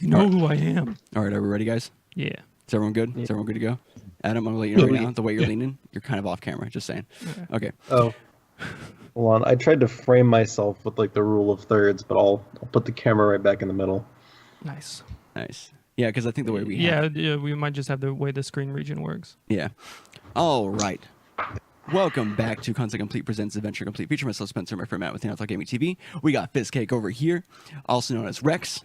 You know who I am. All right, are we ready, guys? Yeah. Is everyone good? Is everyone good to go? Adam, I'm going to let you know right now, the way you're leaning, you're kind of off camera, just saying. Okay. Oh, hold on. I tried to frame myself with like the rule of thirds, but I'll put the camera right back in the middle. Nice. Nice. Yeah, because I think the way we have... Yeah, we might just have the way the screen region works. Yeah. All right. Welcome back to Concept Complete Presents Adventure Complete. Feature myself, Spencer, my friend Matt with Talk Gaming TV. We got Fizzcake over here, also known as Rex,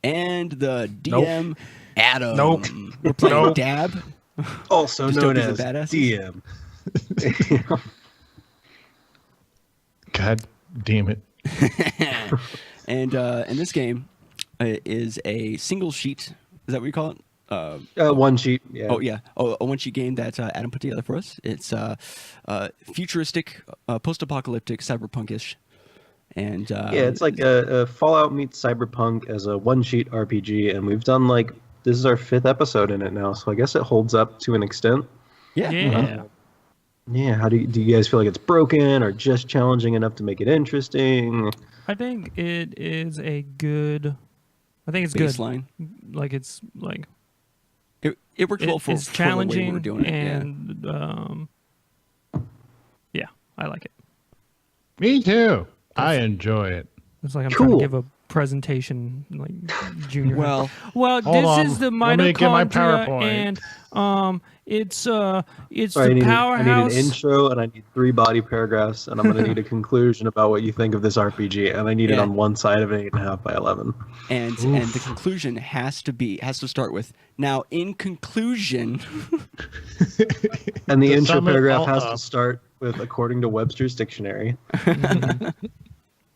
and the DM, Adam. Nope. We're playing D.A.B. Also known as Badasses. DM. God damn it. And this game is a single sheet. Is that what you call it? One sheet. Yeah. Oh yeah. Oh, a one sheet game that Adam put together for us. It's futuristic, post-apocalyptic, cyberpunkish, and yeah, it's like a Fallout meets Cyberpunk as a one sheet RPG, and we've done like this is our 5th episode in it now, so I guess it holds up to an extent. Yeah. Yeah. How do you guys feel like it's broken or just challenging enough to make it interesting? I think it is a good. I think it's baseline. Good. Like it's like. It works well for it's challenging the way we're doing it. And yeah, I like it. Me too. I enjoy it. It's like I'm trying to give a presentation like junior. Well, this is the Let me get my mitochondria, PowerPoint. and it's Sorry, the powerhouse. I need an intro, and I need 3 body paragraphs, and I'm going to need a conclusion about what you think of this RPG, and I need it on one side of an 8.5 by 11. And the conclusion has to start with, now in conclusion. And the intro sum it paragraph all has up. to start with according to Webster's dictionary.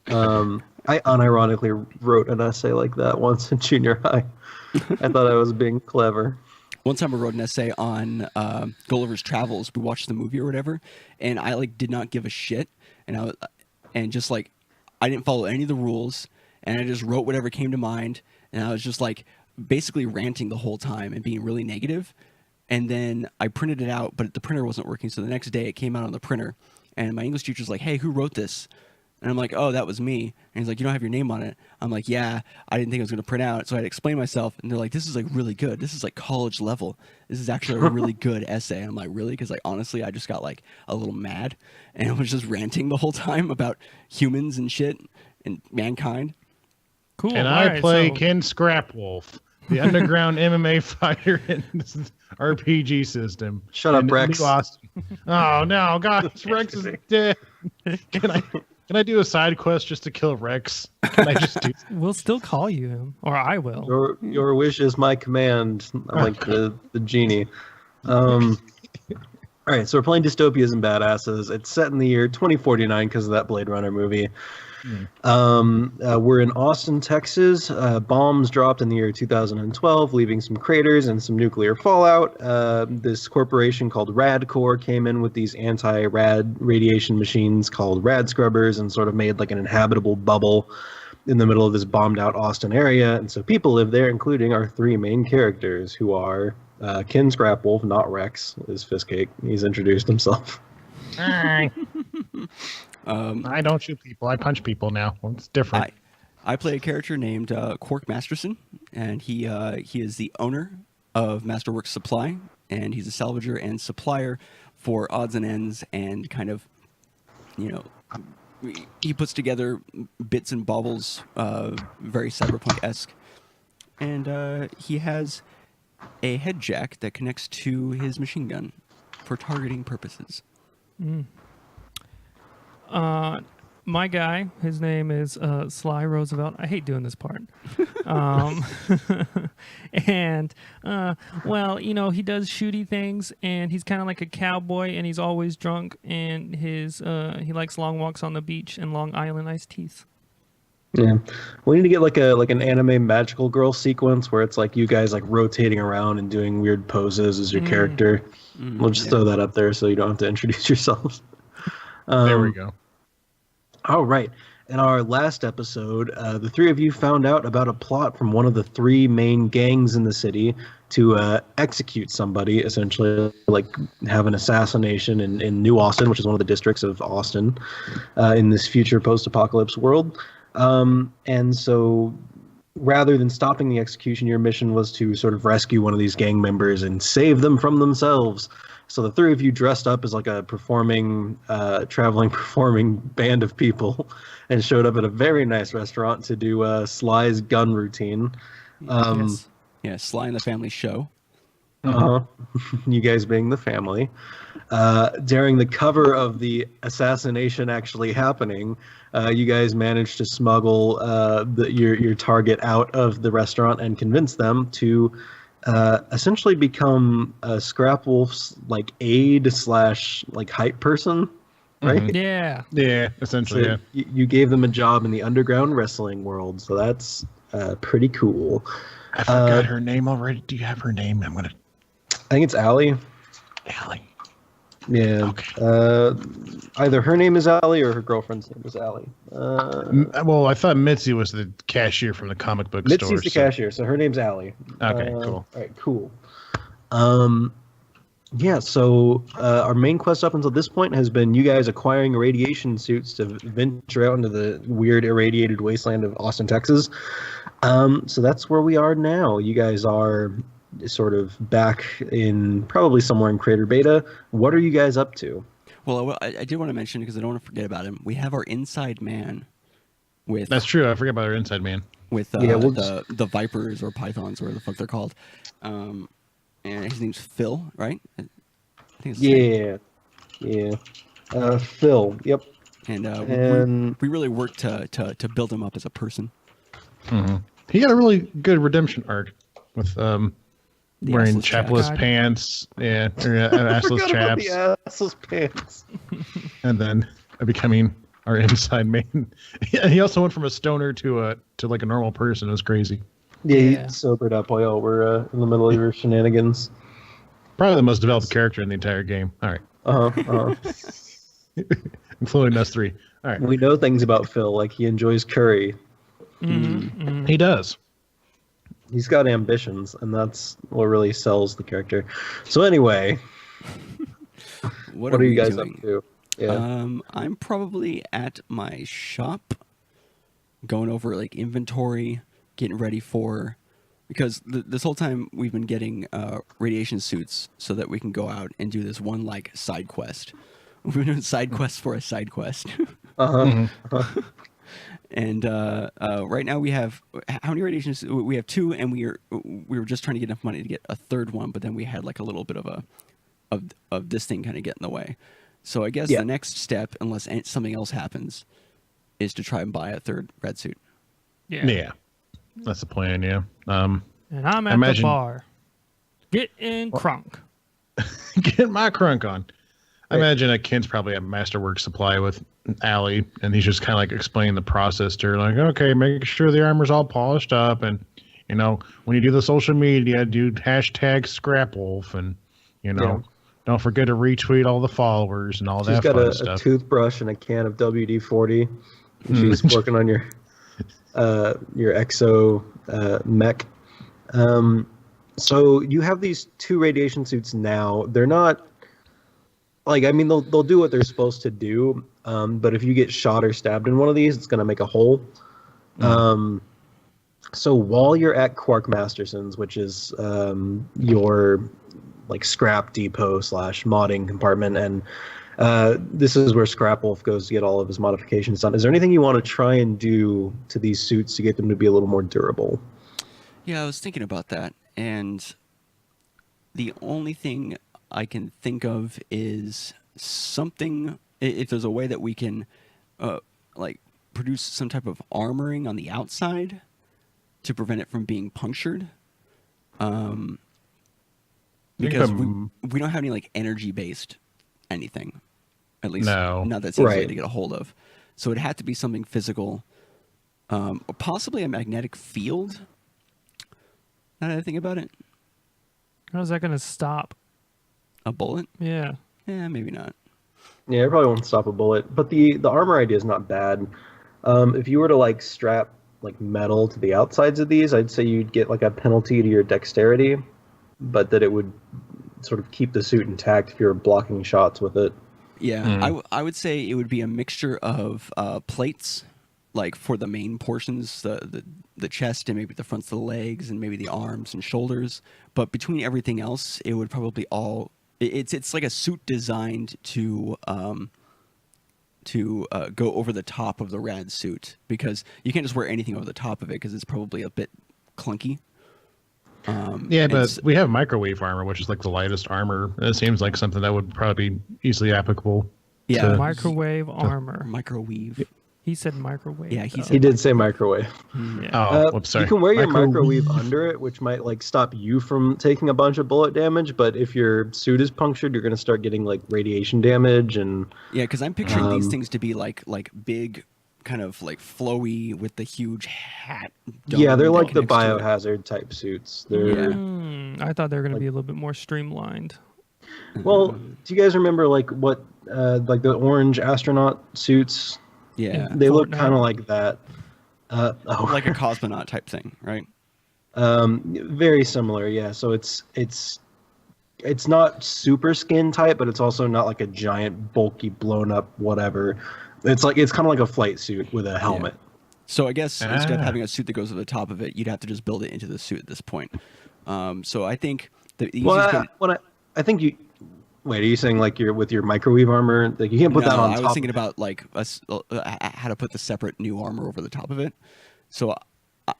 I unironically wrote an essay like that once in junior high. I thought I was being clever. One time I wrote an essay on Gulliver's Travels. We watched the movie or whatever, and I did not give a shit, and I didn't follow any of the rules, and I just wrote whatever came to mind, and I was just basically ranting the whole time and being really negative. And then I printed it out, but the printer wasn't working, so the next day it came out on the printer, and my English teacher's like, "Hey, who wrote this?" And I'm like, "Oh, that was me." And he's like, "You don't have your name on it." I'm like, "Yeah, I didn't think I was going to print out." So I had to explain myself. And they're like, "This is really good. This is college level. This is actually a really good essay." And I'm like, "Really?" Because honestly, I just got a little mad. And I was just ranting the whole time about humans and shit and mankind. Cool. And I play Ken Scrapwolf, the underground MMA fighter in this RPG system. Shut up, Rex. Oh, no. Gosh, Rex is dead. Can I do a side quest just to kill Rex? Can I just do? We'll still call you him, or I will. Your wish is my command. I'm like the genie. All right, so we're playing Dystopias and Badasses. It's set in the year 2049 because of that Blade Runner movie. We're in Austin, Texas. Bombs dropped in the year 2012, leaving some craters and some nuclear fallout. This corporation called Radcore came in with these anti-rad radiation machines called rad scrubbers and sort of made an inhabitable bubble in the middle of this bombed-out Austin area. And so people live there, including our 3 main characters, who are Ken Scrapwolf, not Rex, is Fizzcake. He's introduced himself. Hi. I don't shoot people. I punch people now. Well, it's different. I play a character named Quark Masterson, and he is the owner of Masterworks Supply, and he's a salvager and supplier for odds and ends, and kind of, he puts together bits and baubles, very cyberpunk-esque, and he has a head jack that connects to his machine gun for targeting purposes. My guy, his name is Sly Roosevelt. I hate doing this part. And, he does shooty things, and he's kind of like a cowboy, and he's always drunk, and he likes long walks on the beach and Long Island iced teas. Yeah, we need to get an anime magical girl sequence where it's you guys rotating around and doing weird poses as your character. We'll just throw that up there so you don't have to introduce yourselves. There we go. All right. In our last episode, the 3 of you found out about a plot from one of the 3 main gangs in the city to execute somebody, essentially, have an assassination in New Austin, which is one of the districts of Austin, in this future post-apocalypse world. And so rather than stopping the execution, your mission was to sort of rescue one of these gang members and save them from themselves. So the three of you dressed up as like a traveling performing band of people, and showed up at a very nice restaurant to do Sly's gun routine. Yes. Yeah, Sly and the Family Show. Uh-huh. You guys being the family. During the cover of the assassination actually happening, you guys managed to smuggle your target out of the restaurant and convince them to essentially become Scrap Wolf's like aide slash like hype person, right? Yeah. Yeah, essentially. So you gave them a job in the underground wrestling world, so that's pretty cool. I forgot her name already. Do you have her name? I think it's Allie. Allie. Yeah. Okay. Either her name is Allie or her girlfriend's name is Allie. Well, I thought Mitzi was the cashier from the comic book store. Mitzi's the cashier, so her name's Allie. Okay, cool. All right, cool. Yeah, so our main quest up until this point has been you guys acquiring irradiation suits to venture out into the weird irradiated wasteland of Austin, Texas. So that's where we are now. You guys are sort of back in probably somewhere in Crater Beta. What are you guys up to? Well, I did want to mention, because I don't want to forget about him, we have our inside man with... That's true. I forgot about our inside man. With the Vipers or Pythons, or whatever the fuck they're called. And his name's Phil, right? I think it's Phil. Yep. And we really worked to build him up as a person. Mm-hmm. He had a really good redemption arc with wearing chapless pants, assless chaps, the assless pants, and then becoming our inside man. He also went from a stoner to like a normal person. It was crazy. Yeah, he sobered up while y'all were in the middle of your shenanigans. Probably the most developed character in the entire game. All right. Including us three. All right. We know things about Phil, like he enjoys curry. He does. He's got ambitions, and that's what really sells the character. So anyway, what are you guys up to? Yeah. I'm probably at my shop, going over like inventory, getting ready for, because this whole time we've been getting radiation suits so that we can go out and do this one like side quest. We've been doing side quests for a side quest. And right now we have how many radiations? We have 2, and we were just trying to get enough money to get a third one, but then we had like a little bit of this thing kind of get in the way. So I guess the next step, unless something else happens, is to try and buy a third red suit. Yeah, that's the plan. Yeah. And I'm at the bar, getting crunk. Get my crunk on. I imagine that Ken's probably at Masterwork Supply with Allie, and he's just kind of like explaining the process to her, like, okay, make sure the armor's all polished up, and when you do the social media, do hashtag #ScrapWolf, and don't forget to retweet all the followers and all that fun stuff. She's got a toothbrush and a can of WD-40. She's working on your exo mech. So you have these 2 radiation suits now. They're not they'll do what they're supposed to do, but if you get shot or stabbed in one of these, it's going to make a hole. So while you're at Quark Masterson's, which is your like scrap depot / modding compartment, and this is where Scrap Wolf goes to get all of his modifications done. Is there anything you want to try and do to these suits to get them to be a little more durable? Yeah, I was thinking about that, and the only thing I can think of is something, if there's a way that we can like produce some type of armoring on the outside to prevent it from being punctured, because we don't have any like energy based anything, at least not that's easy to get a hold of. So it had to be something physical, or possibly a magnetic field. Now that I think about it, how's that going to stop a bullet? Yeah, maybe not. Yeah, it probably won't stop a bullet. But the armor idea is not bad. If you were to like strap like metal to the outsides of these, I'd say you'd get like a penalty to your dexterity, but that it would sort of keep the suit intact if you're blocking shots with it. Yeah, I would say it would be a mixture of plates like for the main portions, the chest and maybe the fronts of the legs and maybe the arms and shoulders. But between everything else, it would probably all it's like a suit designed to go over the top of the rad suit, because you can't just wear anything over the top of it because it's probably a bit clunky. Yeah, but we have microwave armor, which is like the lightest armor. It seems like something that would probably be easily applicable. Yeah, microwave armor. Microwave. He said microwave. Yeah, he did say microwave. Yeah. Oh, whoops, sorry. You can wear your microwave under it, which might like stop you from taking a bunch of bullet damage. But if your suit is punctured, you're going to start getting like radiation damage and. Yeah, because I'm picturing these things to be like big, kind of like flowy with the huge hat. Yeah, they're that like the connects to it. biohazard type suits. They're I thought they were going to be a little bit more streamlined. well. Do you guys remember like what like the orange astronaut suits? Yeah, They look Fortnite. kind of like that. like a cosmonaut type thing, right? Very similar, yeah. So it's not super skin tight, but it's also not like a giant, bulky, blown up whatever. It's kind of like a flight suit with a helmet. So I guess instead of having a suit that goes over the top of it, you'd have to just build it into the suit at this point. So I think the easiest way. I think you. Wait, are you saying like you're with your microwave armor? Like you can't put that on top. I was thinking about like how to put the separate new armor over the top of it. So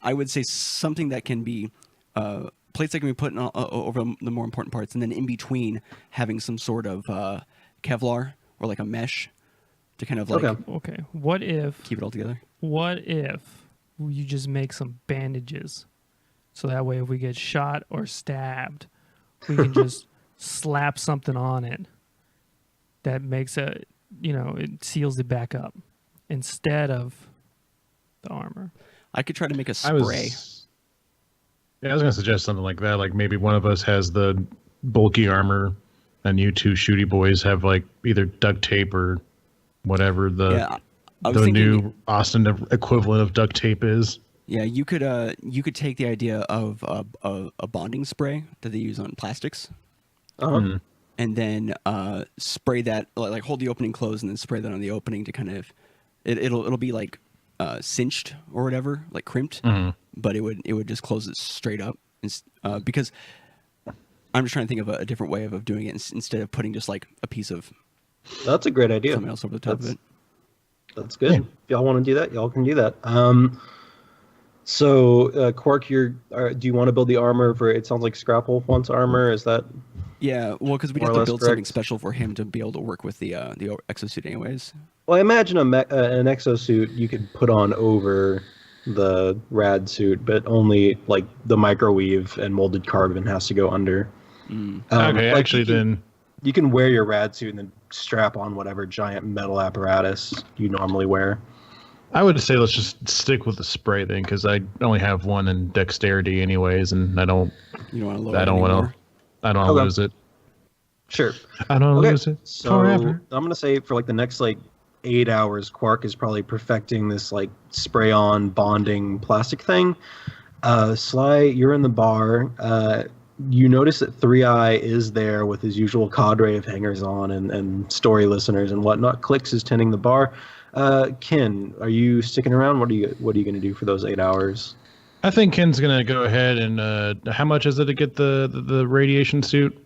I would say something that can be plates that can be put over the more important parts, and then in between having some sort of Kevlar or like a mesh to kind of like Okay. What if keep it all together. What if you just make some bandages, so that way if we get shot or stabbed, we can just slap something on it that makes it seals it back up instead of the armor. I could try to make a spray. I was going to suggest something like that. Like maybe one of us has the bulky armor, and you two shooty boys have like either duct tape or whatever the new Austin equivalent of duct tape is. Yeah, you could take the idea of a bonding spray that they use on plastics. And then spray that, like hold the opening closed and then spray that on the opening to kind of, it'll be like cinched or whatever, like crimped, but it would just close it straight up. Because I'm just trying to think of a different way of doing it instead of putting just like a piece of. That's a great idea. Something else over the top of it. That's good. Yeah. If y'all want to do that, y'all can do that. So Quark, do you want to build the armor for? It sounds like Scrap Wolf wants armor. Is that? Yeah, well, because we'd have to build something special for him to be able to work with the exosuit anyways. Well, I imagine an exosuit you could put on over the rad suit, but only like the microwave and molded carbon has to go under. Okay, actually then... You can wear your rad suit and then strap on whatever giant metal apparatus you normally wear. I would say let's just stick with the spray then, because I only have one in dexterity anyways, and I don't... You don't want to lower it I don't want to lose it. Sure. I don't lose it forever. I'm gonna say for like the next like 8 hours, Quark is probably perfecting this like spray-on bonding plastic thing. Sly, you're in the bar. You notice that 3-Eye is there with his usual cadre of hangers-on and story listeners and whatnot. Clicks is tending the bar. Ken, are you sticking around? What are you gonna do for those 8 hours? I think Ken's gonna go ahead and how much is it to get the radiation suit?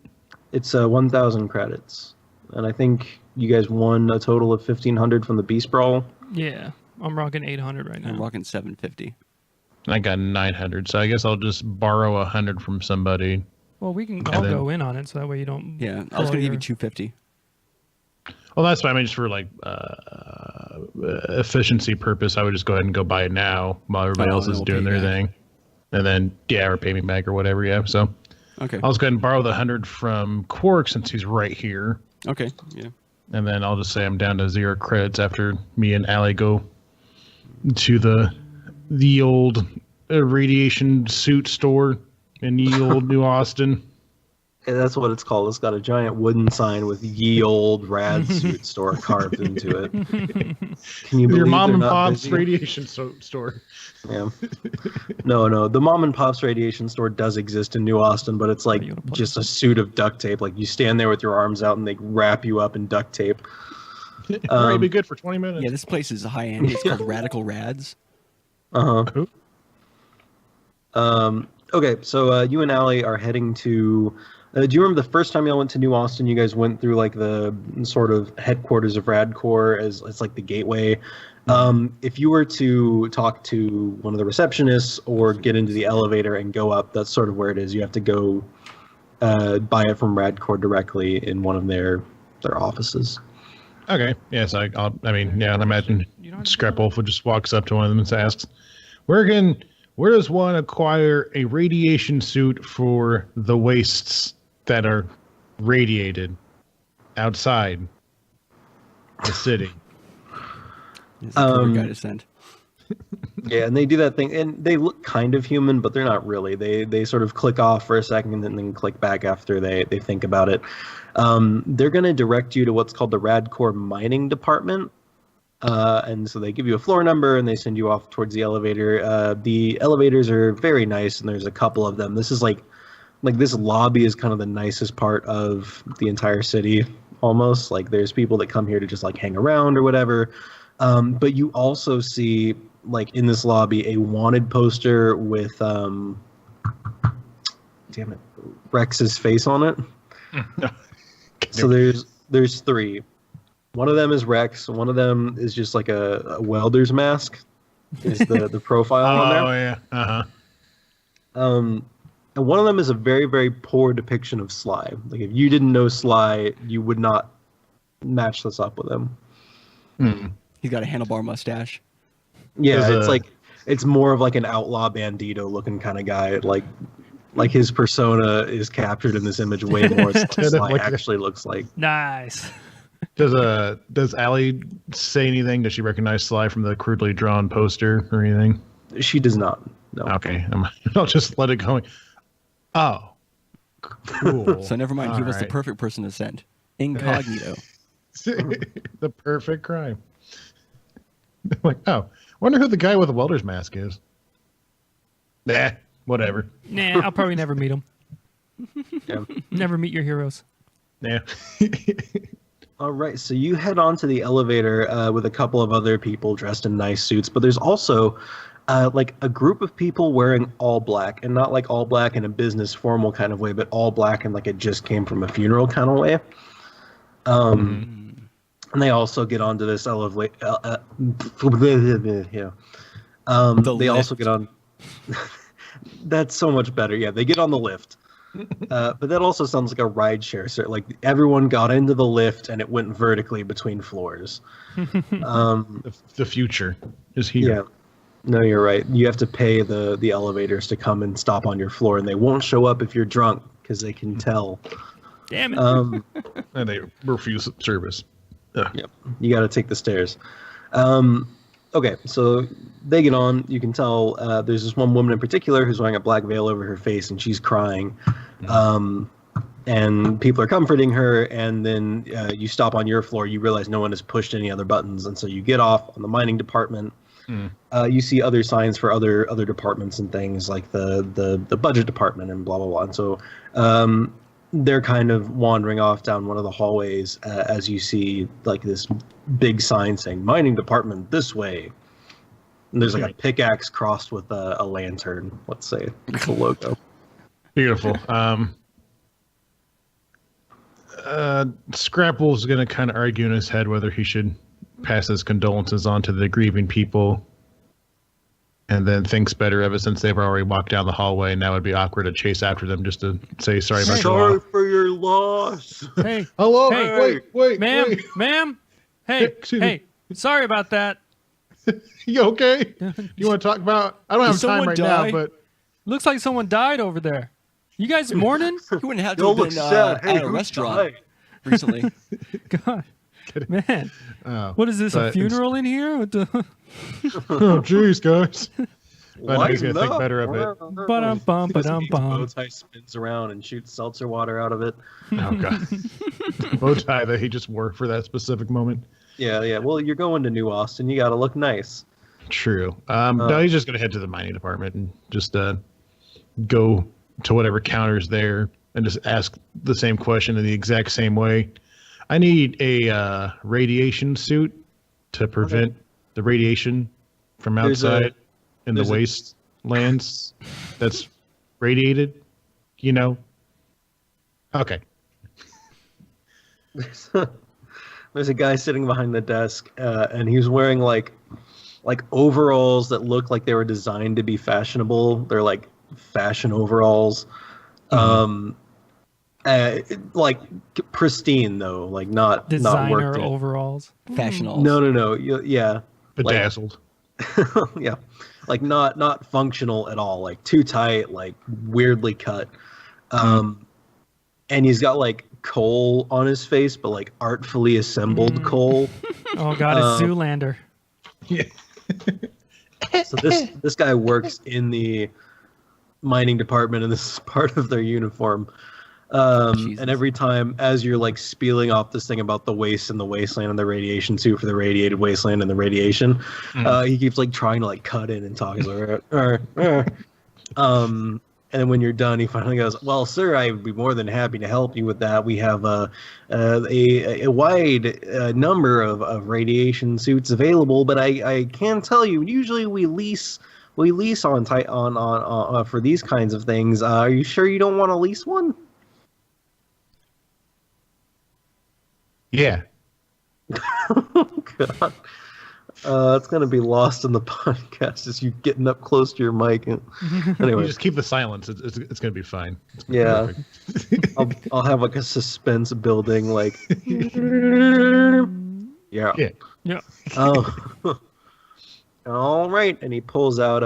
It's 1,000 credits, and I think you guys won a total of 1,500 from the Beast Brawl. Yeah, I'm rocking 800 right now. I'm rocking 750. I got 900, so I guess I'll just borrow 100 from somebody. Well, we can all go in on it, so that way you don't. Yeah, I was gonna give you 250. Well, that's fine. I mean, just for like efficiency purpose, I would just go ahead and go buy it now while everybody else is doing their thing, and then or pay me back or whatever. Yeah, so okay, I'll just go ahead and borrow the 100 from Quark since he's right here. Okay, yeah, and then I'll just say I'm down to 0 credits after me and Allie go to the old radiation suit store in ye old New Austin. And that's what it's called. It's got a giant wooden sign with "Ye Old Rad Suit Store" carved into it. Can you believe your mom and pop's pop's radiation store? Yeah. No. The mom and pop's radiation store does exist in New Austin, but it's like just a suit of duct tape. Like you stand there with your arms out, and they wrap you up in duct tape. Right, be good for 20 minutes. Yeah, this place is high end. It's called Radical Rads. Uh-huh. Okay, so you and Allie are heading to. Do you remember the first time y'all went to New Austin? You guys went through like the sort of headquarters of Radcorp as it's like the gateway. If you were to talk to one of the receptionists or get into the elevator and go up, that's sort of where it is. You have to go buy it from Radcorp directly in one of their offices. Okay. Yes, I imagine Scrap Wolf just walks up to one of them and asks, where does one acquire a radiation suit for the wastes that are radiated outside the city? It's a perfect guy to send. Yeah, and they do that thing, and they look kind of human, but they're not really. They sort of click off for a second and then click back after they think about it. They're going to direct you to what's called the Radcorp mining department. And so they give you a floor number and they send you off towards the elevator. The elevators are very nice, and there's a couple of them. This is like this lobby is kind of the nicest part of the entire city, almost. Like there's people that come here to just like hang around or whatever. But you also see like in this lobby a wanted poster with Rex's face on it. So there's three. One of them is Rex. One of them is just like a welder's mask. Is the profile on there? Oh yeah. And one of them is a very, very poor depiction of Sly. Like if you didn't know Sly, you would not match this up with him. He's got a handlebar mustache. Yeah, it's more of like an outlaw bandito looking kind of guy. Like his persona is captured in this image way more than Sly actually looks like. Nice. Does Allie say anything? Does she recognize Sly from the crudely drawn poster or anything? She does not. No. Okay, I'll just let it go. Oh, cool. So never mind. He was the perfect person to send. Incognito. The perfect crime. I'm like, oh, wonder who the guy with the welder's mask is. Nah, whatever. Nah, I'll probably never meet him. Yeah. Never meet your heroes. Yeah. All right, so you head on to the elevator with a couple of other people dressed in nice suits, but there's also like a group of people wearing all black, and not like all black in a business formal kind of way, but all black and like it just came from a funeral kind of way. And they also get onto this elevator. They also get on. That's so much better. Yeah, they get on the lift. But that also sounds like a ride share. So like everyone got into the lift and it went vertically between floors. The future is here. Yeah. No, you're right. You have to pay the elevators to come and stop on your floor, and they won't show up if you're drunk because they can tell. Damn it. And they refuse service. Yep. You got to take the stairs. Okay, so they get on. You can tell there's this one woman in particular who's wearing a black veil over her face, and she's crying. And people are comforting her, and then you stop on your floor. You realize no one has pushed any other buttons, and so you get off on the mining department. You see other signs for other departments and things like the budget department and blah, blah, blah. And so they're kind of wandering off down one of the hallways as you see like this big sign saying mining department this way. And there's like a pickaxe crossed with a lantern, let's say. It's a logo. Beautiful. Scrapple's going to kind of argue in his head whether he should pass his condolences on to the grieving people, and then thinks better of it since they've already walked down the hallway, and now it'd be awkward to chase after them just to say sorry about Sorry for your loss. Hey. Hello? Hey. Wait. Ma'am. Hey. Sorry about that. You okay? Do you want to talk about... I don't have time right now, but... Looks like someone died over there. You guys mourning? You wouldn't have to have been at a restaurant recently. God. Man. What is this, a funeral in here? What the... Oh, jeez, guys. But he's going to think better of it. Bowtie spins around and shoots seltzer water out of it. Oh, God. Bowtie that he just wore for that specific moment. Yeah. Well, you're going to New Austin. You got to look nice. True. No, he's just going to head to the mining department and just go to whatever counter's there and just ask the same question in the exact same way. I need a radiation suit to prevent the radiation from outside in the wastelands that's radiated. You know. Okay. There's a guy sitting behind the desk, and he's wearing like overalls that look like they were designed to be fashionable. They're like fashion overalls, like pristine though, like not Designer worked in. overalls. Fashionals. No, yeah, Bedazzled. yeah, like not functional at all, like too tight, like weirdly cut. And he's got like coal on his face, but like artfully assembled coal. Oh god, it's Zoolander. Yeah. So this guy works in the mining department, and this is part of their uniform. And every time, as you're like spieling off this thing about the waste and the wasteland and the radiation suit for the radiated wasteland and the radiation, he keeps like trying to like cut in and talk. He's like, and then when you're done, he finally goes, "Well, sir, I would be more than happy to help you with that. We have a wide number of radiation suits available, but I can tell you, usually we lease on for these kinds of things. Are you sure you don't want to lease one?" Yeah. God. It's gonna be lost in the podcast as you getting up close to your mic. Anyway, You just keep the silence. It's gonna be fine. yeah, I'll have like a suspense building, like yeah. Yeah. Oh, all right. And he pulls out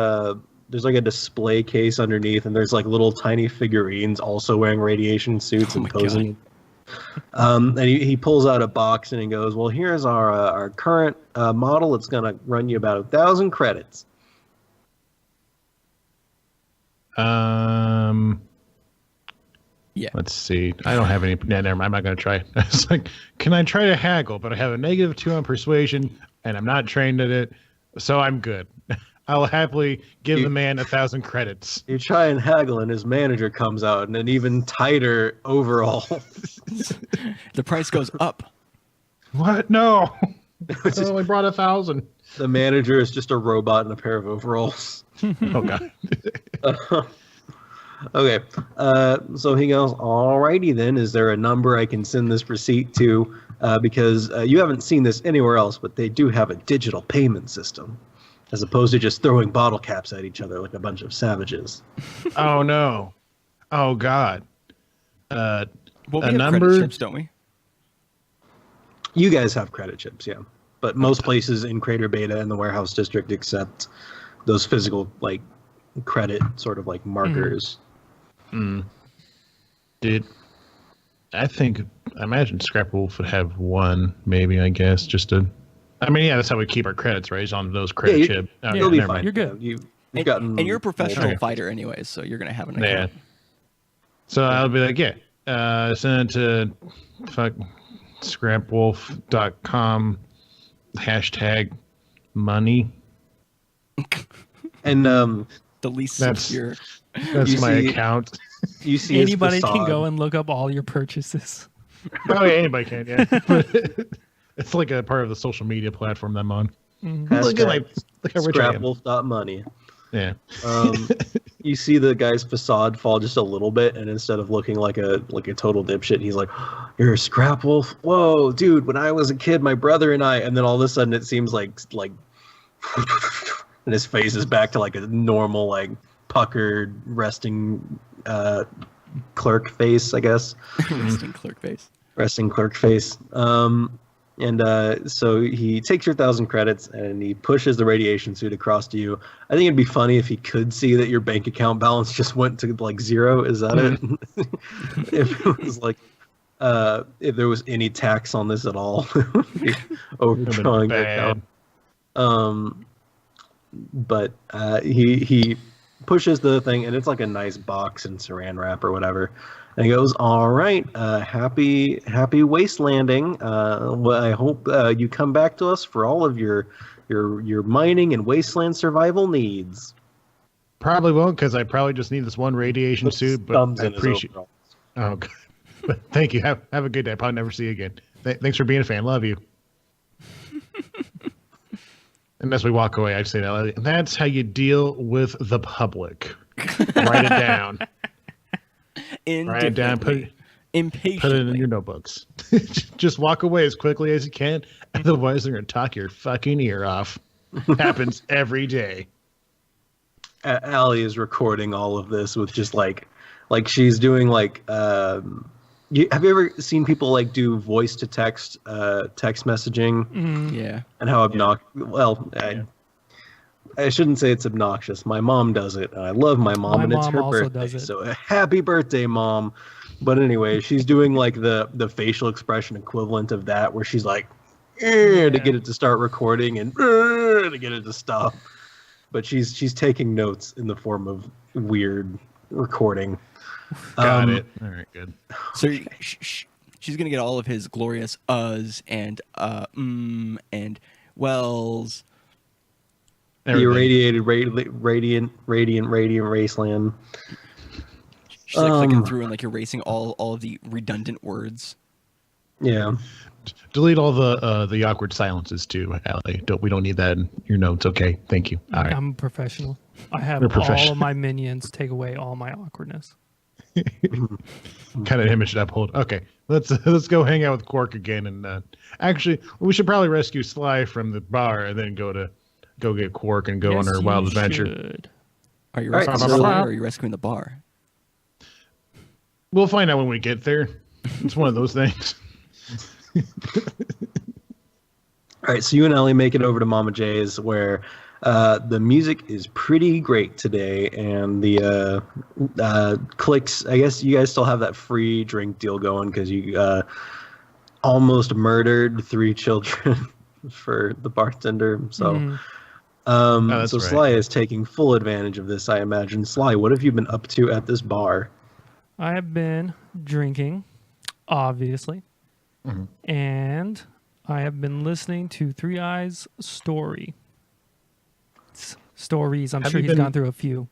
there's like a display case underneath, and there's like little tiny figurines also wearing radiation suits and posing. And he pulls out a box and he goes, "Well, here's our current model. It's gonna run you about 1,000 credits." Yeah. Let's see. I don't have any. Nah, never mind. I'm not gonna try. It's like, can I try to haggle? But I have a -2 on persuasion, and I'm not trained at it, so I'm good. I'll happily give the man 1,000 credits. You try and haggle, and his manager comes out in an even tighter overall. The price goes up. What? No. I only brought 1,000. The manager is just a robot in a pair of overalls. Oh god. Okay, so he goes, "Alrighty then, is there a number I can send this receipt to? Because you haven't seen this anywhere else, but they do have a digital payment system, as opposed to just throwing bottle caps at each other like a bunch of savages." Oh no. Oh god. Well, we A have number? credit chips, don't we? You guys have credit chips, yeah, but most places in Crater Beta and the Warehouse District accept those physical, like, credit sort of like markers. I imagine Scrap Wolf would have one, maybe, I guess, just to. I mean, yeah, that's how we keep our credits, right? Is on those credit chip. Oh, You'll be never fine. mind. You're good. You've gotten And you're a professional Okay. fighter anyways, so you're gonna have an Yeah. account. So I'll be like, yeah, send it to scrapwolf.com #money. And The least That's- secure. That's You my see- account. you see his Anybody can facade. go and look up all your purchases. Oh, yeah, anybody can, yeah. It's like a part of the social media platform that I'm on. Look at how rich I am. Scrapwolf.money. Yeah. You see the guy's facade fall just a little bit, and instead of looking like a total dipshit, he's like, "You're a Scrap Wolf? Whoa, dude! When I was a kid, my brother and I," and then all of a sudden it seems like, and his face is back to like a normal, like puckered, resting clerk face, I guess. Resting clerk face. Resting clerk face. So he takes your 1,000 credits and he pushes the radiation suit across to you. I think it'd be funny if he could see that your bank account balance just went to like 0. Is that it? If it was like, if there was any tax on this at all, overdrawing your account. But he pushes the thing, and it's like a nice box in saran wrap or whatever. And he goes, "All right, happy wastelanding. Well, I hope you come back to us for all of your mining and wasteland survival needs." Probably won't, because I probably just need this one radiation Puts suit, but thumbs I in his appreciate. overalls. Oh, God. Thank you. Have a good day. I'll probably never see you again. Thanks for being a fan. Love you. And as we walk away, I say, that's how you deal with the public. Write it down. Write it down. Put it in your notebooks. Just walk away as quickly as you can. Otherwise, they're going to talk your fucking ear off. Happens every day. Allie is recording all of this with just like she's doing like have you ever seen people like do voice to text text messaging? Mm-hmm. Yeah. And how obnoxious. Well, I shouldn't say it's obnoxious. My mom does it, and I love my mom, and it's her birthday. So happy birthday, Mom. But anyway, she's doing like the facial expression equivalent of that, where she's like, to get it to start recording and to get it to stop. But she's taking notes in the form of weird recording. Got it. All right, good. So she's gonna get all of his glorious uhs and and wells. The irradiated, radiant wasteland. She's like clicking through and like erasing all of the redundant words. Yeah. Delete all the awkward silences too, Allie. We don't need that in your notes. Okay, thank you. All right. I'm a professional. I have all of my minions take away all my awkwardness. Kind of image to uphold. Okay, let's go hang out with Quark again, and actually, we should probably rescue Sly from the bar, and then go get Quark and go on our wild adventure. Are you rescuing Sly or are you rescuing the bar? We'll find out when we get there. It's one of those things. All right, so you and Ellie make it over to Mama J's, where the music is pretty great today, and the clicks. I guess you guys still have that free drink deal going because you almost murdered 3 children for the bartender. So, so Sly is taking full advantage of this, I imagine. Sly, what have you been up to at this bar? I have been drinking, obviously, and I have been listening to Three Eyes' stories. I'm sure he's gone through a few.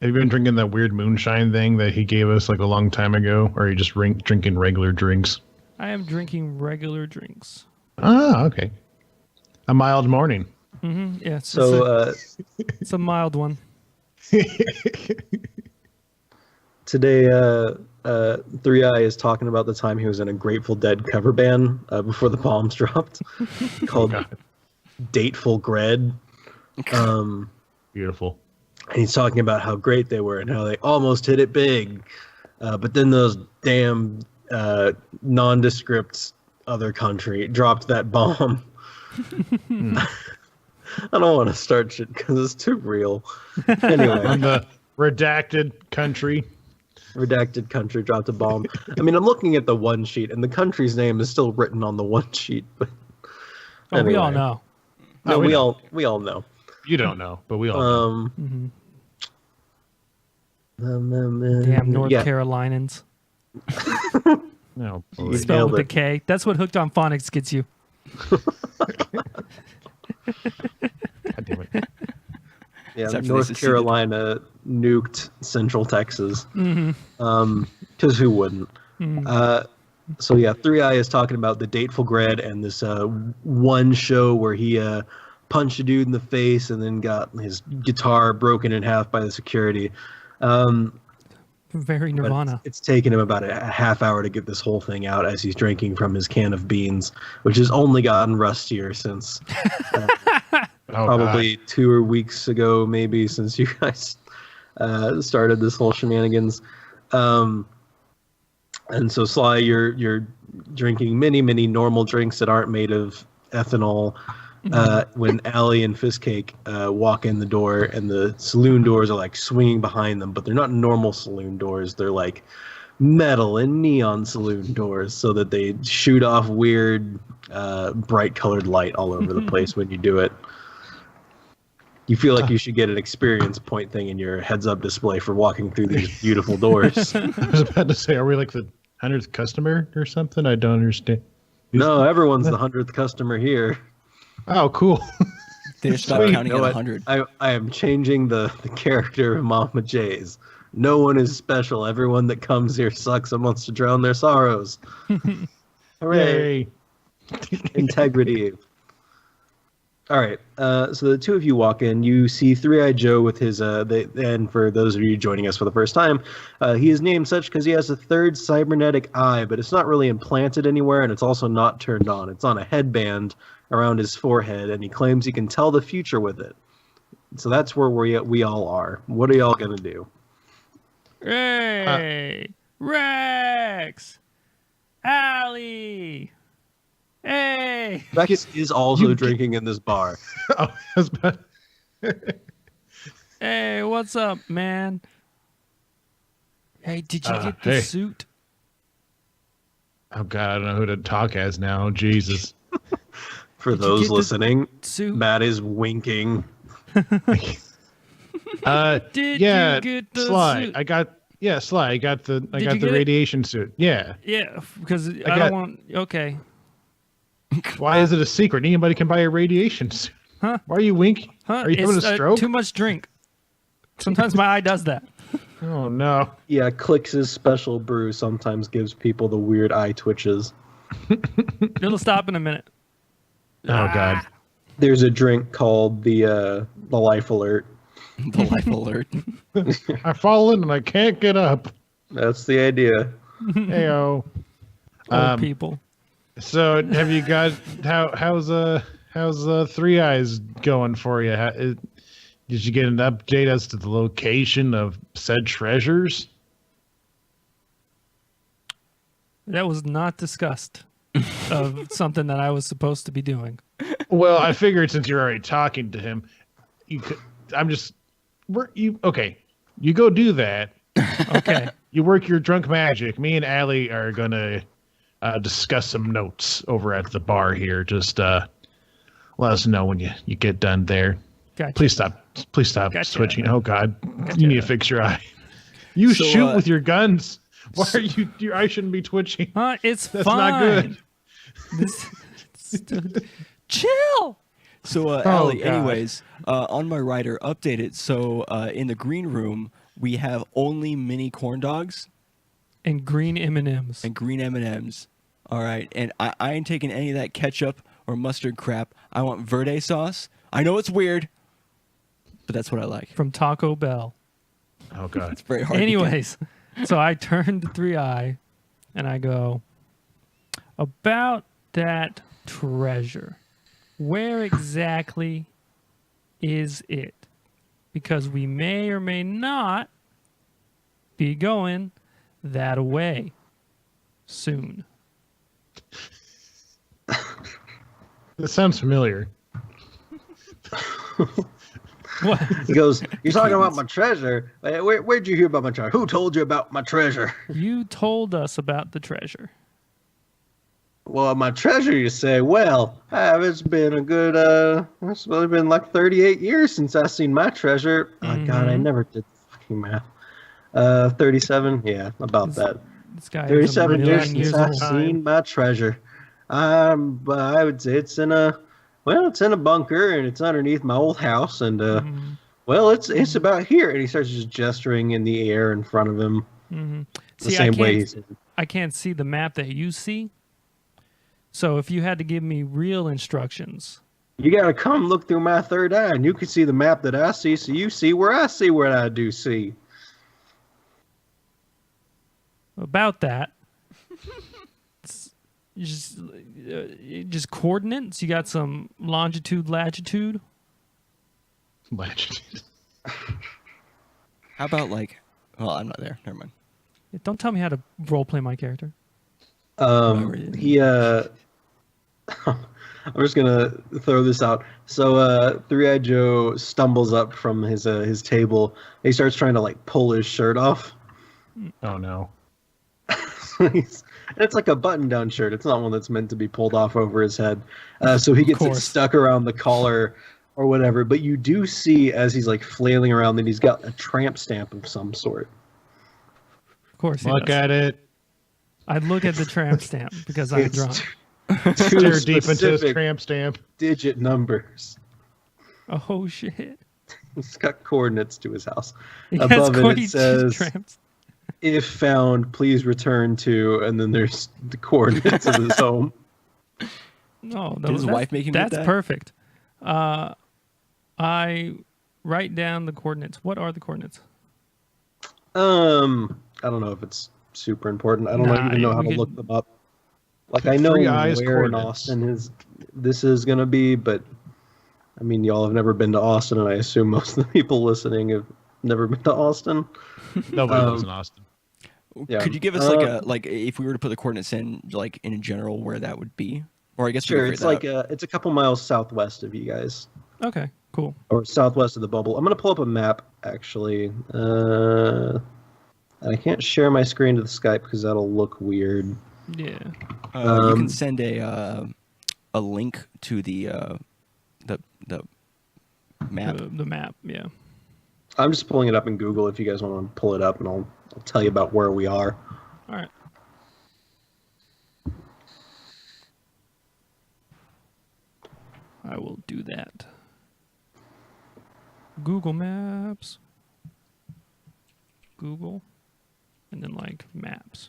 Have you been drinking that weird moonshine thing that he gave us like a long time ago, or are you just drinking regular drinks? I am drinking regular drinks. Ah, okay. A mild morning. Mm-hmm. Yeah. So it's a mild one. Today, 3i is talking about the time he was in a Grateful Dead cover band before the bombs dropped, called Dateful Gred. Beautiful. And he's talking about how great they were and how they almost hit it big, but then those damn nondescript other country dropped that bomb. I don't want to start shit because it's too real. Anyway, on the redacted country. Redacted country dropped a bomb. I mean, I'm looking at the one sheet, and the country's name is still written on the one sheet. But anyway. We all know. No, we all know. You don't know, but we all know. Damn North Carolinians. No, spelled with a K. That's what Hooked on Phonics gets you. God damn it. Yeah, North Carolina nuked Central Texas. Because who wouldn't? So yeah, 3i is talking about the Dateful Gred and this one show where he punched a dude in the face and then got his guitar broken in half by the security. Very Nirvana. It's taken him about a half hour to get this whole thing out as he's drinking from his can of beans, which has only gotten rustier since probably 2 weeks ago, maybe, since you guys started this whole shenanigans. And so, Sly, you're drinking many normal drinks that aren't made of ethanol. When Allie and Fistcake walk in the door, and the saloon doors are like swinging behind them, but they're not normal saloon doors. They're like metal and neon saloon doors, so that they shoot off weird, bright colored light all over the place when you do it. You feel like you should get an experience point thing in your heads-up display for walking through these beautiful doors. I was about to say, are we like the 100th customer or something? I don't understand. No, everyone's the 100th customer here. Oh, cool. They just stopped counting at 100. I am changing the character of Mama J's. No one is special. Everyone that comes here sucks and wants to drown their sorrows. Hooray! Yay. Integrity. All right. So the two of you walk in. You see Three-Eyed Joe with his. And for those of you joining us for the first time, he is named such because he has a third cybernetic eye, but it's not really implanted anywhere, and it's also not turned on. It's on a headband around his forehead, and he claims he can tell the future with it. So that's where we all are. What are y'all gonna do? Hey, Rex, Allie. Hey. Rex is also drinking in this bar. Oh, I was about- Hey, what's up, man? Hey, did you get the hey. suit? Oh God, I don't know who to talk as now. Jesus. For Did you those get the listening, suit? Matt is winking. Did Yeah, you get the Sly. suit? I got Sly. I got the you get it? radiation suit. Yeah. Yeah, because I got- don't want. Okay. Why is it a secret? Anybody can buy a radiation suit. Huh? Why are you winking? Huh? Are you having a stroke? Too much drink. Sometimes my eye does that. Oh no. Yeah, Clix's special brew sometimes gives people the weird eye twitches. It'll stop in a minute. Oh God. There's a drink called the Life Alert. The life alert. I've fallen and I can't get up. That's the idea. Heyo. Old people. So have you got how's Three Eyes going for you? Did you get an update as to the location of said treasures? That was not discussed of something that I was supposed to be doing. Well, I figured since you're already talking to him, you could. Okay? You go do that. Okay. You work your drunk magic. Me and Allie are gonna discuss some notes over at the bar here. Just let us know when you get done there. Gotcha. Please stop Gotcha. switching. Oh God, you need to fix your eye. You So, shoot with your guns. Why are you? Your eye shouldn't be twitching. Huh? It's That's fine. not good. Chill. So, Allie, God. anyways, on my writer, update it. So, in the green room, we have only mini corn dogs And green M&Ms. and green M&Ms. All right, and I ain't taking any of that ketchup or mustard crap. I want verde sauce. I know it's weird, but that's what I like. From Taco Bell. Oh God. It's very hard. to get. Anyways, so I turn to Three Eye and I go, about that treasure, where exactly is it? Because we may or may not be going that way soon. That sounds familiar. What? He goes, "You're talking about my treasure? Where'd you hear about my treasure? Who told you about my treasure?" You told us about the treasure. Well, my treasure, you say? Well, it's been a good, it's really been like 38 years since I seen my treasure. Oh, God, I never did fucking math. 37? Yeah, about that. This guy is 37 1 years million since years I've old. seen my treasure. But I would say it's in a bunker, and it's underneath my old house, and, well, it's about here. And he starts just gesturing in the air in front of him. The See, same way he's... I can't see the map that you see. So if you had to give me real instructions, You gotta come look through my third eye, and you can see the map that I see, so you see where I see what I do see. about that, it's just coordinates. You got some longitude, latitude. Legend. How about like? Well, I'm not there. Never mind. Don't tell me how to role play my character. Whatever. I'm just gonna throw this out. So, Three-Eyed Joe stumbles up from his table. He starts trying to like pull his shirt off. Oh no. It's like a button-down shirt. It's not one that's meant to be pulled off over his head. So he gets it course. stuck around the collar or whatever. But you do see as he's like flailing around that he's got a tramp stamp of some sort. Of course, he Look does. at it. I'd look at the tramp stamp because I'm It's drunk. Two Stare deep into his specific tramp stamp. digit numbers. Oh shit! It's got coordinates to his house. He has Above it, quite it says tramps. If found, please return to, and then there's the coordinates of his home. No, Did his wife make him get that's that? perfect. I write down the coordinates. What are the coordinates? I don't know if it's super important. I don't even know how to look them up. Like, I know Three eyes where in coordinates. Austin this is gonna be, but I mean, y'all have never been to Austin, and I assume most of the people listening have never been to Austin. Nobody lives in Austin. Yeah. Could you give us like if we were to put the coordinates in like in general where that would be? Or I guess Sure, we it's could figure like it's a couple miles southwest of you guys, Okay, cool. or southwest of the bubble. I'm gonna pull up a map actually. I can't share my screen to the Skype because that'll look weird. Yeah. you can send a link to the map. The map. Yeah. I'm just pulling it up in Google if you guys want to pull it up, and I'll tell you about where we are. All right. I will do that. Google Maps. Google. And then like maps.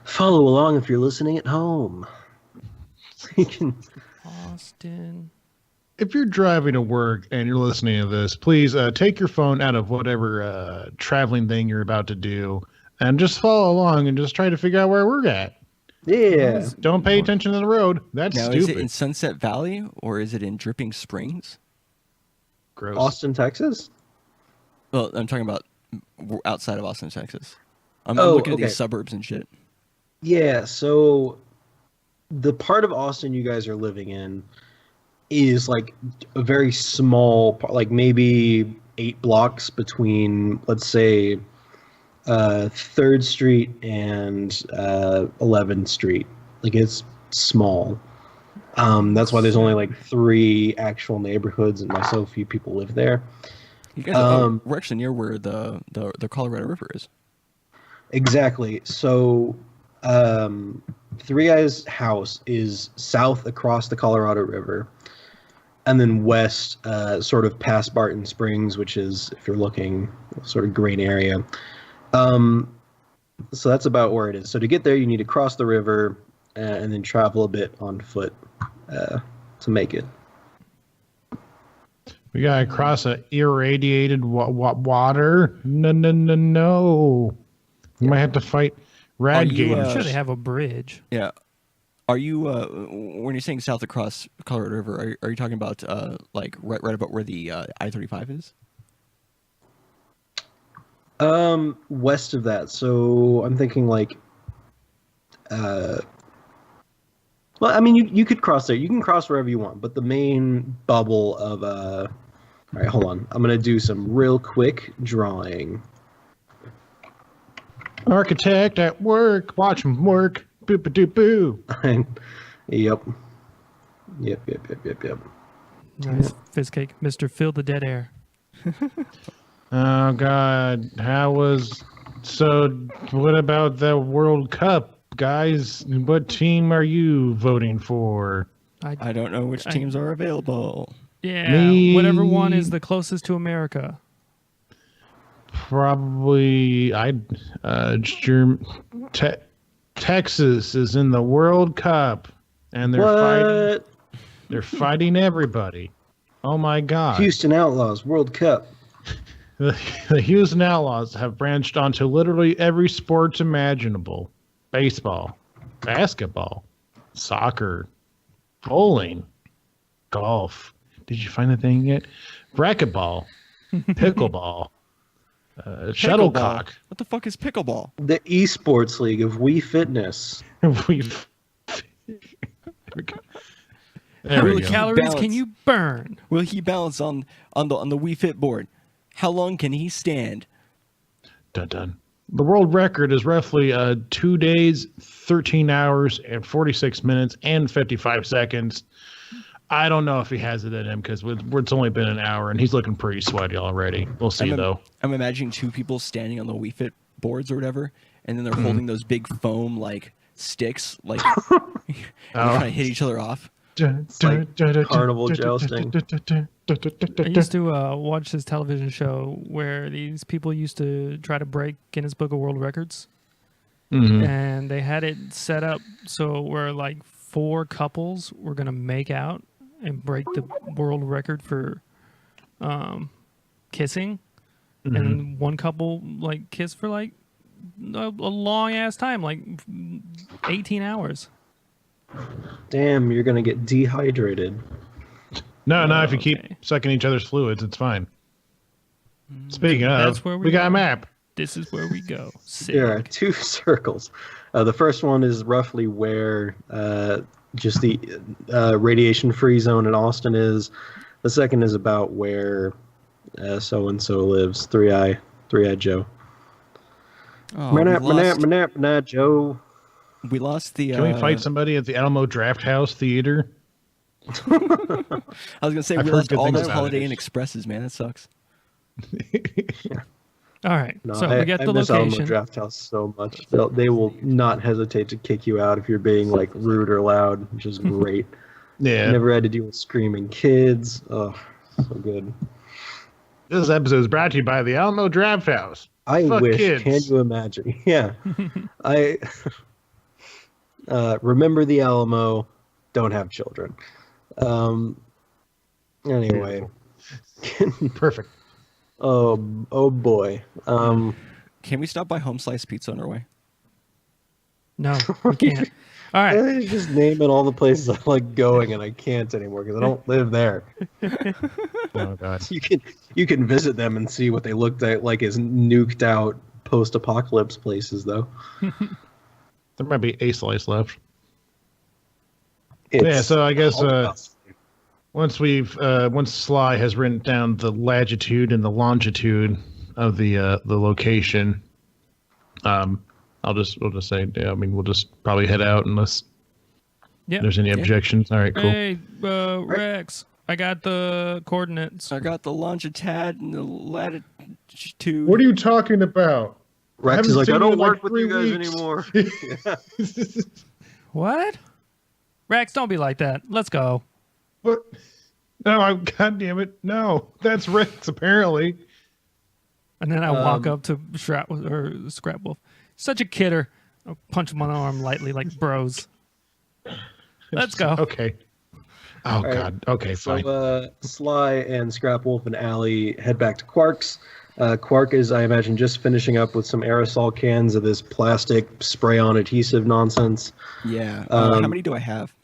Follow along if you're listening at home. You can. Austin. If you're driving to work and you're listening to this, please take your phone out of whatever traveling thing you're about to do and just follow along and just try to figure out where we're at. Yeah. Don't pay attention to the road. That's Now, stupid. is it in Sunset Valley or is it in Dripping Springs? Gross. Austin, Texas? Well, I'm talking about outside of Austin, Texas. I'm Oh, looking at okay. these suburbs and shit. Yeah, so the part of Austin you guys are living in is like a very small part, like maybe 8 blocks between, let's say, 3rd Street and 11th Street. Like, it's small. That's why there's only like 3 actual neighborhoods, and so few people live there. You guys, we're actually near where the Colorado River is. Exactly. So, Three Guys' house is south across the Colorado River, and then west, sort of past Barton Springs, which is, if you're looking, sort of green area. So that's about where it is. So to get there, you need to cross the river and then travel a bit on foot to make it. We gotta cross a irradiated water. No. You might have to fight rad you, gators. I'm sure they have a bridge. Yeah. Are you when you're saying south across Colorado River? Are you talking about like right about where the I-35 is? West of that. So I'm thinking like, well, I mean, you could cross there. You can cross wherever you want, but the main bubble of all right, hold on. I'm gonna do some real quick drawing. Architect at work. Watch him work. Boo-ba-doo-boo. Yep. Nice. Fizz cake. Mr. Fill the Dead Air. Oh, God. What about the World Cup, guys? What team are you voting for? I don't know which teams are available. Yeah. Whatever one is the closest to America. Probably Texas is in the World Cup, and they're fighting everybody. Oh my God! Houston Outlaws World Cup. The Houston Outlaws have branched onto literally every sport imaginable: baseball, basketball, soccer, bowling, golf. Did you find the thing yet? Racquetball, pickleball. Shuttlecock. What the fuck is pickleball? The esports league of Wii Fitness. We've. How many go. calories Balance. can you burn? Will he balance on the Wii Fit board? How long can he stand? Dun dun. The world record is roughly 2 days, 13 hours, and 46 minutes and 55 seconds. I don't know if he has it in him because it's only been an hour and he's looking pretty sweaty already. We'll see though. I'm imagining 2 people standing on the Wii Fit boards or whatever, and then they're holding those big foam like sticks, like trying to hit each other off. It's like carnival jousting. I used to watch this television show where these people used to try to break Guinness Book of World Records. And they had it set up so where like 4 couples were going to make out and break the world record for kissing. And then one couple like kissed for like a long ass time, like 18 hours. Damn, you're gonna get dehydrated. No, if you keep sucking each other's fluids, it's fine. Speaking of, That's where we got a map. This is where we go. Sick. There are 2 circles. The first one is roughly where just the radiation-free zone in Austin is. The second is about where so-and-so lives, Three-Eyed Joe. Oh, Joe. we lost the. Can we fight somebody at the Alamo Draft House Theater? I was gonna say I've we heard lost good all things those about Holiday it. Inn Expresses, man. That sucks. All right. No, So we got the miss Alamo location. Draft House so much. They will not hesitate to kick you out if you're being like rude or loud, which is great. Yeah. Never had to deal with screaming kids. Oh, so good. This episode is brought to you by the Alamo Draft House. I Fuck wish. kids. Can you imagine? Yeah. I remember the Alamo. Don't have children. Anyway. Perfect. Oh boy. Can we stop by Home Slice Pizza on our way? No, we can't. All right. I just naming all the places I like going, and I can't anymore because I don't live there. Oh God. You can visit them and see what they looked at like as nuked out post-apocalypse places, though. There might be a slice left. It's Yeah, so I guess all about- once Sly has written down the latitude and the longitude of the location, we'll just say, yeah, I mean, we'll just probably head out unless there's any objections. All right, cool. Hey, Rex, I got the coordinates. I got the longitude and the latitude. What are you talking about? Rex is haven't like, seen I you don't in, like, work with you 3 guys weeks." anymore. What? Rex, don't be like that. Let's go. What? No, God damn it. No, that's Rex, apparently. And then I walk up to Scrap Wolf. Such a kidder. I'll punch him on the arm lightly like bros. Let's go. Okay. Oh, right. God. Okay, fine. So Sly and Scrap Wolf and Allie head back to Quark's. Quark is, I imagine, just finishing up with some aerosol cans of this plastic spray-on adhesive nonsense. Yeah. How many do I have?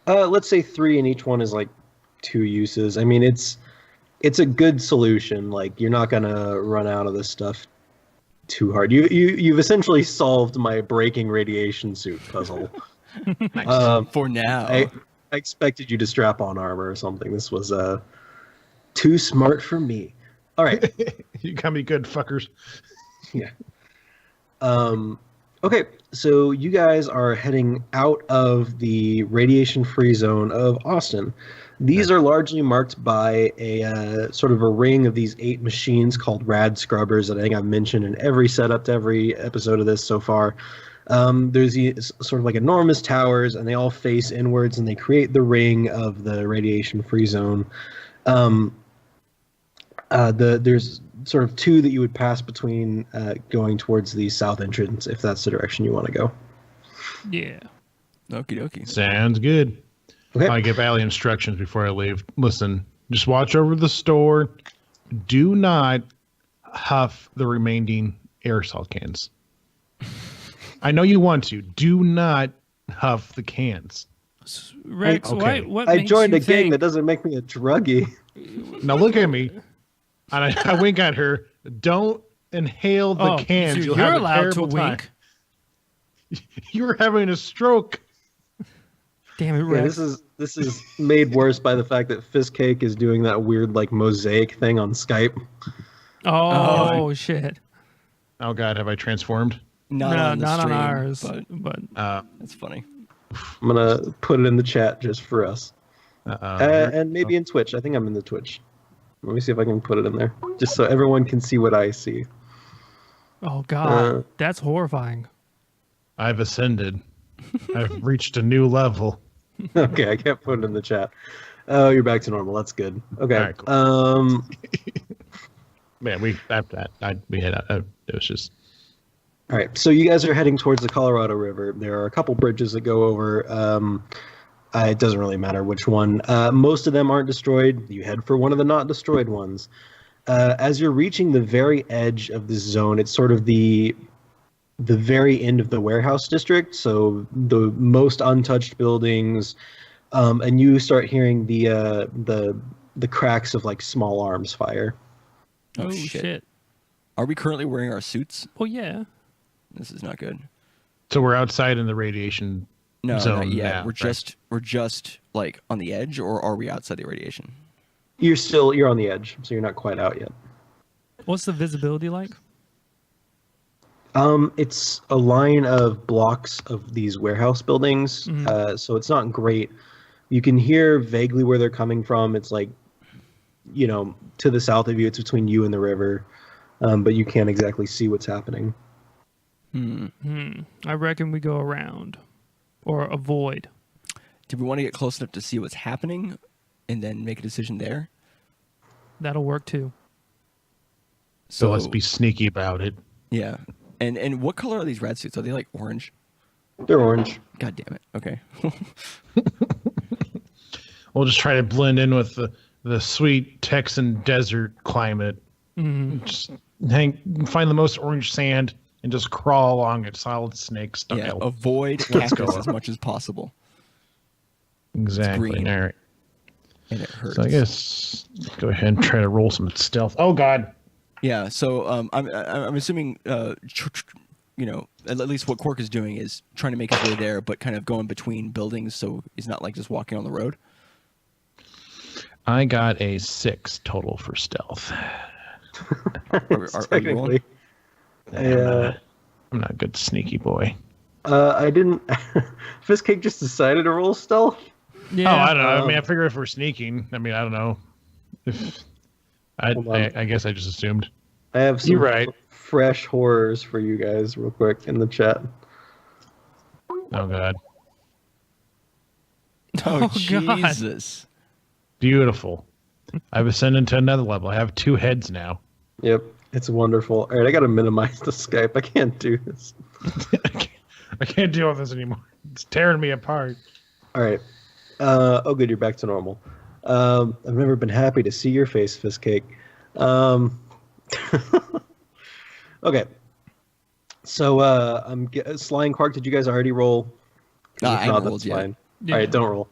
Let's say 3, and each one is like 2 uses. I mean, it's a good solution. Like, you're not gonna run out of this stuff too hard. You've essentially solved my breaking radiation suit puzzle. For now. I expected you to strap on armor or something. This was too smart for me. All right. You got me good, fuckers. Yeah. Okay, so you guys are heading out of the radiation-free zone of Austin. These are largely marked by a sort of a ring of these 8 machines called rad scrubbers that I think I've mentioned in every setup to every episode of this so far. There's these sort of like enormous towers, and they all face inwards, and they create the ring of the radiation-free zone. There's sort of 2 that you would pass between going towards the south entrance, if that's the direction you want to go. Yeah. Okie dokie. Sounds good. Okay. I give Allie instructions before I leave. Listen, just watch over the store. Do not huff the remaining aerosol cans. I know you want to. Do not huff the cans. Rex, Okay. what I makes joined you a gang think- that doesn't make me a druggie. Now look at me. And I wink at her. Don't inhale the cans. so You'll you're have a allowed to terrible time. wink. You're having a stroke. Damn it, Yeah, Rex. this is made worse by the fact that Fistcake is doing that weird like mosaic thing on Skype. Oh, shit. Oh God, have I transformed? Not No, on the not stream, on ours. but But that's funny. I'm gonna put it in the chat just for us, Uh-oh. and maybe in Twitch. I think I'm in the Twitch. Let me see if I can put it in there, just so everyone can see what I see. oh god, that's horrifying. I've ascended. I've reached a new level. Okay, I can't put it in the chat. Oh, you're back to normal. That's good. Okay. All right, cool. Man, we after that we had it was just All right. So you guys are heading towards the Colorado River. There are a couple bridges that go over. It doesn't really matter which one. Most of them aren't destroyed. You head for one of the not destroyed ones. As you're reaching the very edge of this zone, it's sort of the very end of the warehouse district, so the most untouched buildings, and you start hearing the cracks of like small arms fire. Oh, shit. Are we currently wearing our suits? Well, yeah. This is not good. so we're outside in the radiation No, zone not yet. now, We're just like on the edge, or are we outside the radiation? You're on the edge, so you're not quite out yet. What's the visibility like? It's a line of blocks of these warehouse buildings, so it's not great. You can hear vaguely where they're coming from. It's like, to the south of you, it's between you and the river, but you can't exactly see what's happening. I reckon we go around or avoid. Do we want to get close enough to see what's happening and then make a decision there? That'll work too. So let's be sneaky about it. Yeah. And what color are these red suits? Are they like orange? They're orange. God damn it. Okay. We'll just try to blend in with the sweet Texan desert climate. Just find the most orange sand and just crawl along it, solid snake style. Yeah. Avoid Let's cactus go. as much as possible. Exactly. green. All right. And it hurts. So I guess go ahead and try to roll some stealth. Oh God. Yeah. So I'm assuming at least what Quark is doing is trying to make his way there, but kind of going between buildings, so he's not like just walking on the road. I got a 6 total for stealth. Are you rolling? Technically. I'm not a good sneaky boy. I didn't. Fistcake just decided to roll stealth. Yeah. Oh, I don't know. I mean, I figure if we're sneaking, I mean, I don't know. If Hold on. I guess I just assumed. I have some You're right. fresh horrors for you guys, real quick, in the chat. Oh God. Oh, God. Jesus. Beautiful. I've ascended to another level. I have 2 heads now. Yep, it's wonderful. All right, I gotta minimize the Skype. I can't do this. I can't deal with this anymore. It's tearing me apart. All right. Oh, good, you're back to normal. I've never been happy to see your face, Fistcake. Okay. So, Sly and Quark, did you guys already roll? Nah, If I not, haven't that's rolled yet. fine. Yeah. All right, don't roll.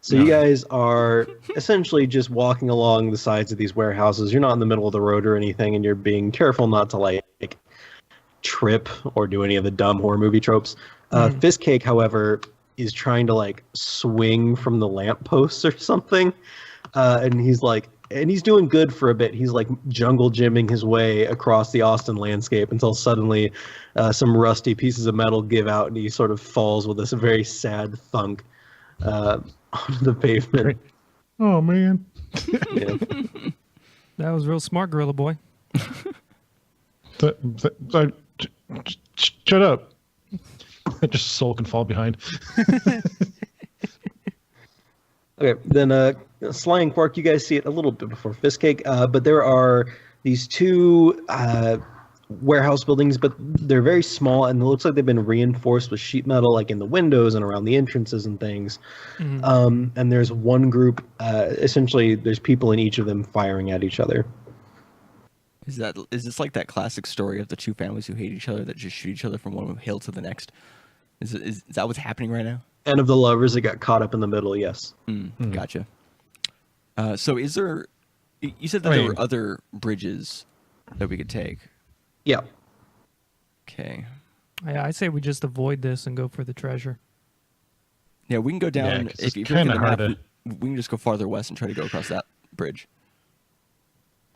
So you guys are essentially just walking along the sides of these warehouses. You're not in the middle of the road or anything, and you're being careful not to like trip or do any of the dumb horror movie tropes. Fistcake, however, is trying to like swing from the lampposts or something, and he's doing good for a bit. He's like jungle gymming his way across the Austin landscape until suddenly some rusty pieces of metal give out, and he sort of falls with this very sad thunk onto the pavement. Oh man. Yeah. That was real smart, Gorilla Boy. Shut up. Just soul can fall behind. Okay, then Sly and Quark, you guys see it a little bit before Fistcake, but there are these 2 warehouse buildings, but they're very small, and it looks like they've been reinforced with sheet metal, like in the windows and around the entrances and things. And there's one group, essentially, there's people in each of them firing at each other. Is this like that classic story of the 2 families who hate each other that just shoot each other from one hill to the next? Is that what's happening right now? And of the lovers that got caught up in the middle, yes. Gotcha. So is there? You said that there were other bridges that we could take. Yeah. Okay. I say we just avoid this and go for the treasure. Yeah, we can go down. 'cause If it's you look at kinda the hard map, to- we can just go farther west and try to go across that bridge.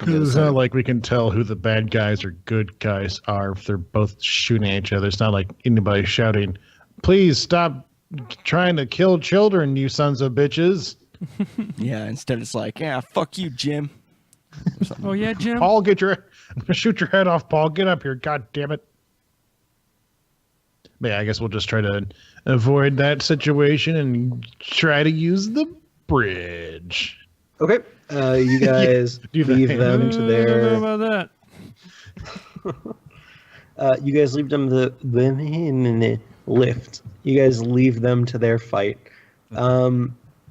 It's not like we can tell who the bad guys or good guys are if they're both shooting at each other. It's not like anybody shouting, "Please stop trying to kill children, you sons of bitches." Yeah, instead it's like, yeah, fuck you, Jim. Or something. Oh yeah, Jim. Paul, I'm gonna shoot your head off, Paul. Get up here, god damn it. But yeah, I guess we'll just try to avoid that situation and try to use the bridge. Okay. You guys Do the leave hand. them to I don't their. know about that. You guys leave them the lift. You guys leave them to their fight.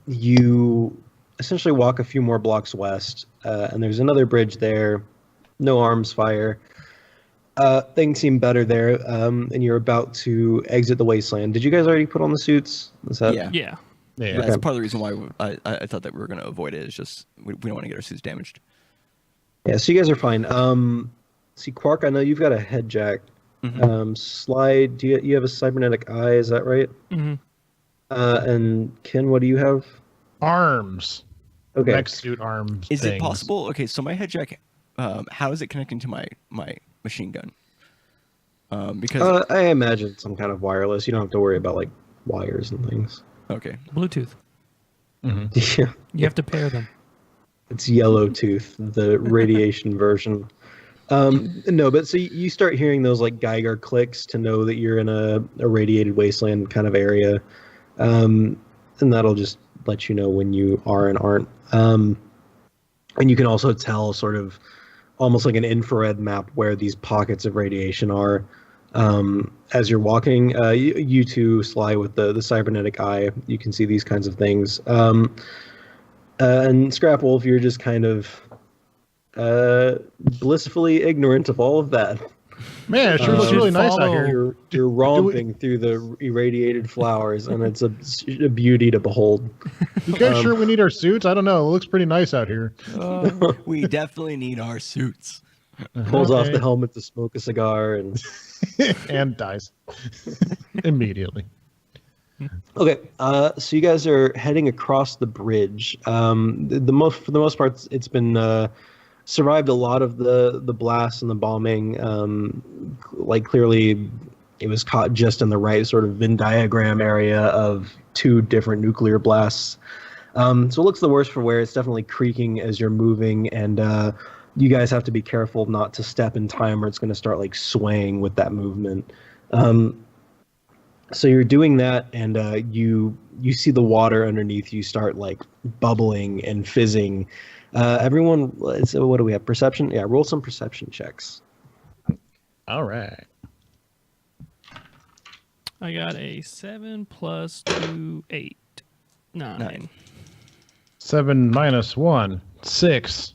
You essentially walk a few more blocks west, and there's another bridge there. No arms fire. Things seem better there, and you're about to exit the wasteland. Did you guys already put on the suits? Is that... Yeah. Yeah. Yeah. That's part of the reason why I thought that we were going to avoid it. Is just we don't want to get our suits damaged. Yeah, so you guys are fine. See, Quark, I know you've got a head jack. Slide, you have a cybernetic eye? Is that right? Mm-hmm. And Ken, what do you have? Arms. Okay. Mech suit arms. Is things. it possible? Okay, so my head jack, how is it connecting to my machine gun? Because I imagine some kind of wireless. You don't have to worry about like wires and things. okay, Bluetooth. Yeah, You have to pair them. it's yellow tooth, the radiation version. No, but so you start hearing those like Geiger clicks to know that you're in a radiated wasteland kind of area, and that'll just let you know when you are and aren't. And you can also tell sort of almost like an infrared map where these pockets of radiation are. As you're walking, you two, Sly, with the cybernetic eye, you can see these kinds of things. And Scrap Wolf, you're just kind of blissfully ignorant of all of that. Man, it sure looks really nice out here. You're romping through the irradiated flowers, and it's a beauty to behold. You guys sure we need our suits? I don't know. It looks pretty nice out here. we definitely need our suits. Pulls off Okay. the helmet to smoke a cigar, and And dies immediately. okay. So you guys are heading across the bridge. For the most part, it's been survived a lot of the blasts and the bombing. Like clearly, it was caught just in the right sort of Venn diagram area of two different nuclear blasts. So it looks the worst for wear. It's definitely creaking as you're moving, and you guys have to be careful not to step in time, or it's going to start like swaying with that movement. So you're doing that, and you see the water underneath you start like bubbling and fizzing. Everyone, so what do we have? Perception? Yeah, roll some perception checks. All right. I got a 7 + 2, 8. 9. 7 minus 1, 6.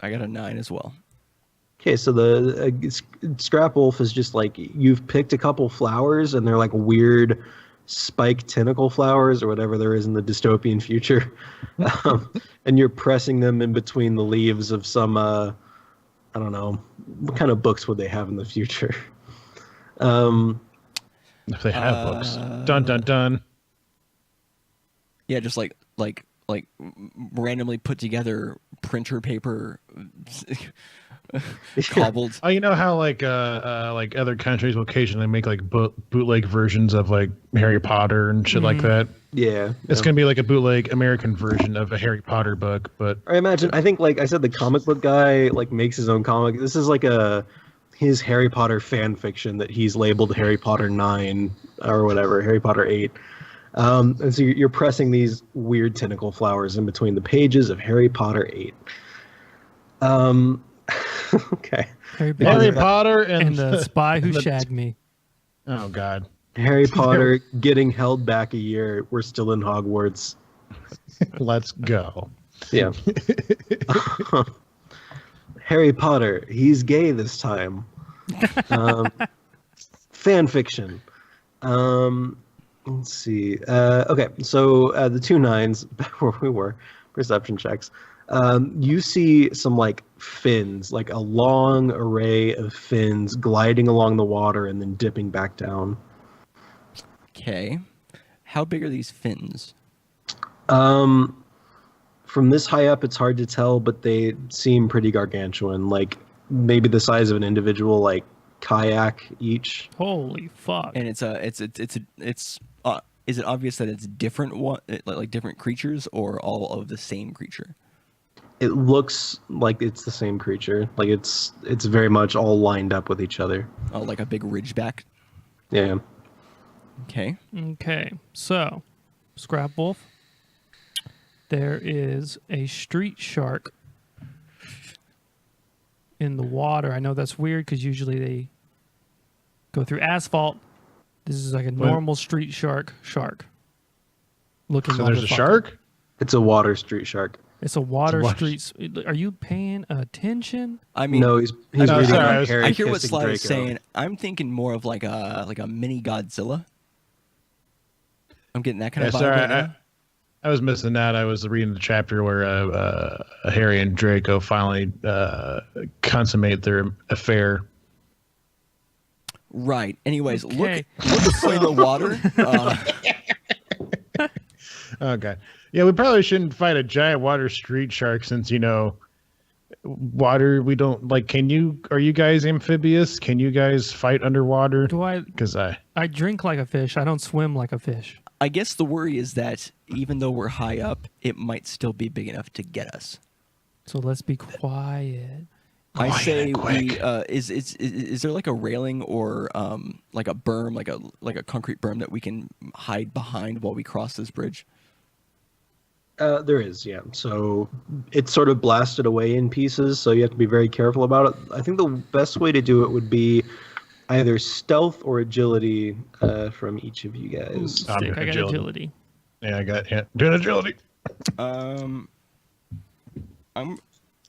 I got a 9 as well. Okay, so the Scrap Wolf is just like, you've picked a couple flowers, and they're like weird spike tentacle flowers or whatever there is in the dystopian future. And you're pressing them in between the leaves of some, I don't know, what kind of books would they have in the future? If they have books. Dun, dun, dun. Yeah, just like randomly put together printer paper cobbled. Oh, you know how like other countries will occasionally make like bootleg versions of like Harry Potter and shit like that. Yeah. It's gonna be like a bootleg American version of a Harry Potter book, but I think like I said, the comic book guy like makes his own comic. This is like his Harry Potter fan fiction that he's labeled Harry Potter 9 or whatever, Harry Potter 8. And so you're pressing these weird tentacle flowers in between the pages of Harry Potter 8. Okay. Harry Potter and the spy who shagged me. Oh God. Harry Potter getting held back a year. We're still in Hogwarts. Let's go. Yeah. Harry Potter, he's gay this time. Fan fiction. Let's see. Okay, so the 2 9s, back where we were, perception checks. You see some like fins, like a long array of fins gliding along the water and then dipping back down. Okay. How big are these fins? From this high up, it's hard to tell, but they seem pretty gargantuan, like maybe the size of an individual like kayak each. Holy fuck. And is it obvious that it's different like different creatures or all of the same creature? It looks like it's the same creature. Like it's very much all lined up with each other. Oh, like a big ridgeback. Yeah. Okay. Okay, so Scrap Wolf. There is a street shark in the water. I know that's weird because usually they go through asphalt. This is like a normal street shark looking. So there's a motherfucker. shark? It's a water street shark. It's a water water- street. Are you paying attention? I mean, No, he's No, reading sorry, about I was- Harry I hear what kissing Sly is Draco. saying. I'm thinking more of like a mini Godzilla. I'm getting that kind of vibe right now. I was missing that. I was reading the chapter where Harry and Draco finally consummate their affair. Right. Anyways, Okay. look in the water. Okay. Yeah, we probably shouldn't fight a giant water street shark since, water, we don't like. Are you guys amphibious? Can you guys fight underwater? Do I? Because I drink like a fish. I don't swim like a fish. I guess the worry is that even though we're high up, it might still be big enough to get us. So let's be quiet. I say quick. we is there like a railing or like a berm, like a concrete berm that we can hide behind while we cross this bridge? There is, yeah. So it's sort of blasted away in pieces, so you have to be very careful about it. I think the best way to do it would be either stealth or agility from each of you guys. I'm Stick, I got agility. agility. Yeah, I got doing agility. I'm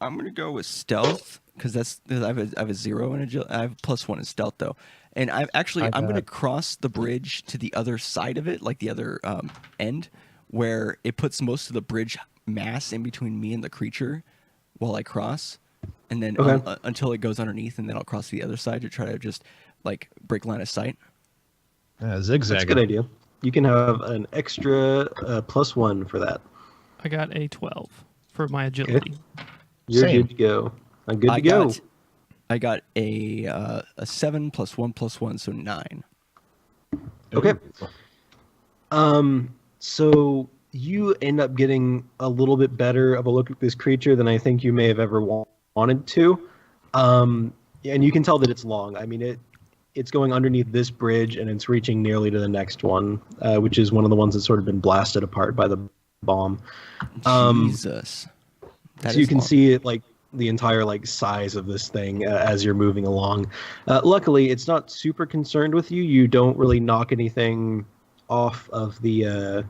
gonna go with stealth because I have a 0 in agility. I have +1 in stealth though, and I'm gonna cross the bridge to the other side of it, like the other end, where it puts most of the bridge mass in between me and the creature while I cross, and then until it goes underneath, and then I'll cross to the other side to try to just like break line of sight. Zigzag. That's a good idea. You can have an extra +1 for that. I got a 12 for my agility. You're Same. good to go. I'm good to go. I got a 7 +1 +1, so 9. Okay. So you end up getting a little bit better of a look at this creature than I think you may have ever wanted to. And you can tell that it's long. I mean, it's going underneath this bridge and it's reaching nearly to the next one, which is one of the ones that's sort of been blasted apart by the bomb. Jesus. So you can see it, like the entire size of this thing as you're moving along. Luckily, it's not super concerned with you. You don't really knock anything off of the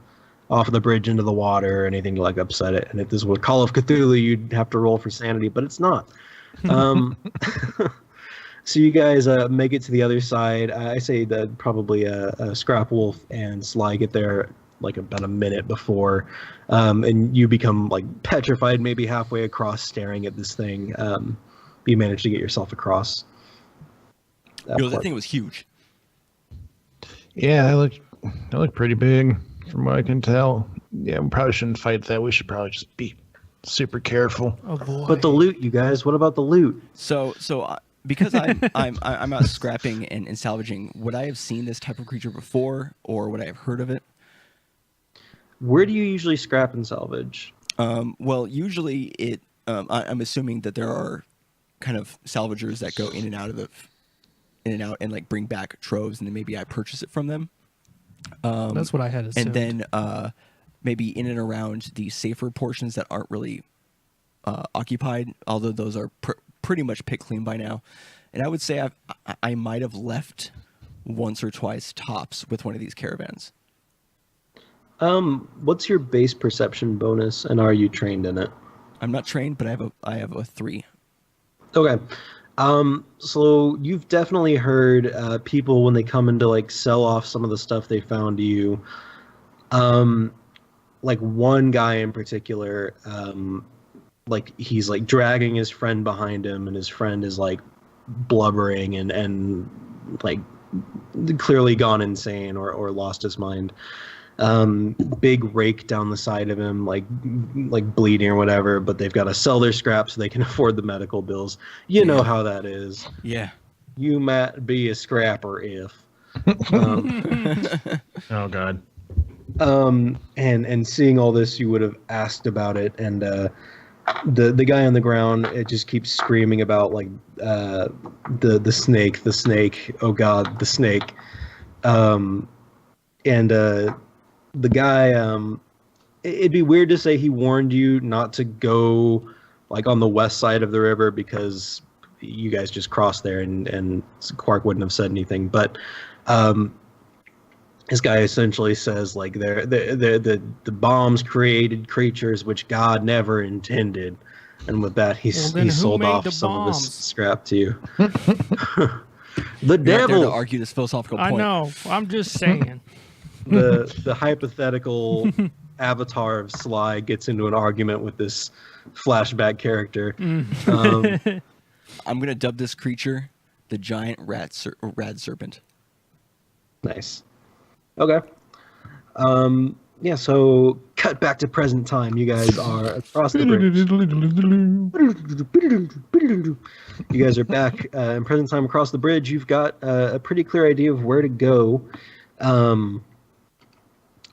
bridge into the water or anything to upset it. And if this were Call of Cthulhu, you'd have to roll for sanity, but it's not. So you guys make it to the other side. I say that probably Scrap Wolf and Sly get there about a minute before, and you become petrified maybe halfway across staring at this thing. You manage to get yourself across. That thing was huge. Yeah, that looked pretty big from what I can tell. Yeah, we probably shouldn't fight that. We should probably just be super careful. Oh boy. But the loot, you guys, what about the loot? So because I'm out scrapping and salvaging, would I have seen this type of creature before, or would I have heard of it? Where do you usually scrap and salvage? Well, usually I'm assuming that there are kind of salvagers that go in and out and bring back troves, and then maybe I purchase it from them. That's what I had assumed. And then maybe in and around the safer portions that aren't really occupied, although those are pretty much picked clean by now. And I would say I might have left once or twice tops with one of these caravans. What's your base perception bonus, and are you trained in it? I'm not trained, but I have a 3. Okay. So you've definitely heard people when they come in to sell off some of the stuff they found to you. One guy in particular, he's dragging his friend behind him, and his friend is blubbering and clearly gone insane or lost his mind. Big rake down the side of him, bleeding or whatever, but they've got to sell their scraps so they can afford the medical bills. You know how that is. Yeah. You might be a scrapper if. Oh God. And seeing all this, you would have asked about it, and the guy on the ground, it just keeps screaming about the snake, oh God, the snake. and the guy, it'd be weird to say he warned you not to go like on the west side of the river because you guys just crossed there, and Quark wouldn't have said anything. But this guy essentially says like the bombs created creatures which God never intended, and with that he then who sold made off the some of his bombs? scrap to you. The You're not there to devil. argue this philosophical I point. know. I'm just saying. The hypothetical avatar of Sly gets into an argument with this flashback character. I'm gonna dub this creature the giant rad serpent. Nice. Okay. Yeah, so cut back to present time. You guys are across the bridge. You guys are back in present time across the bridge. You've got a pretty clear idea of where to go.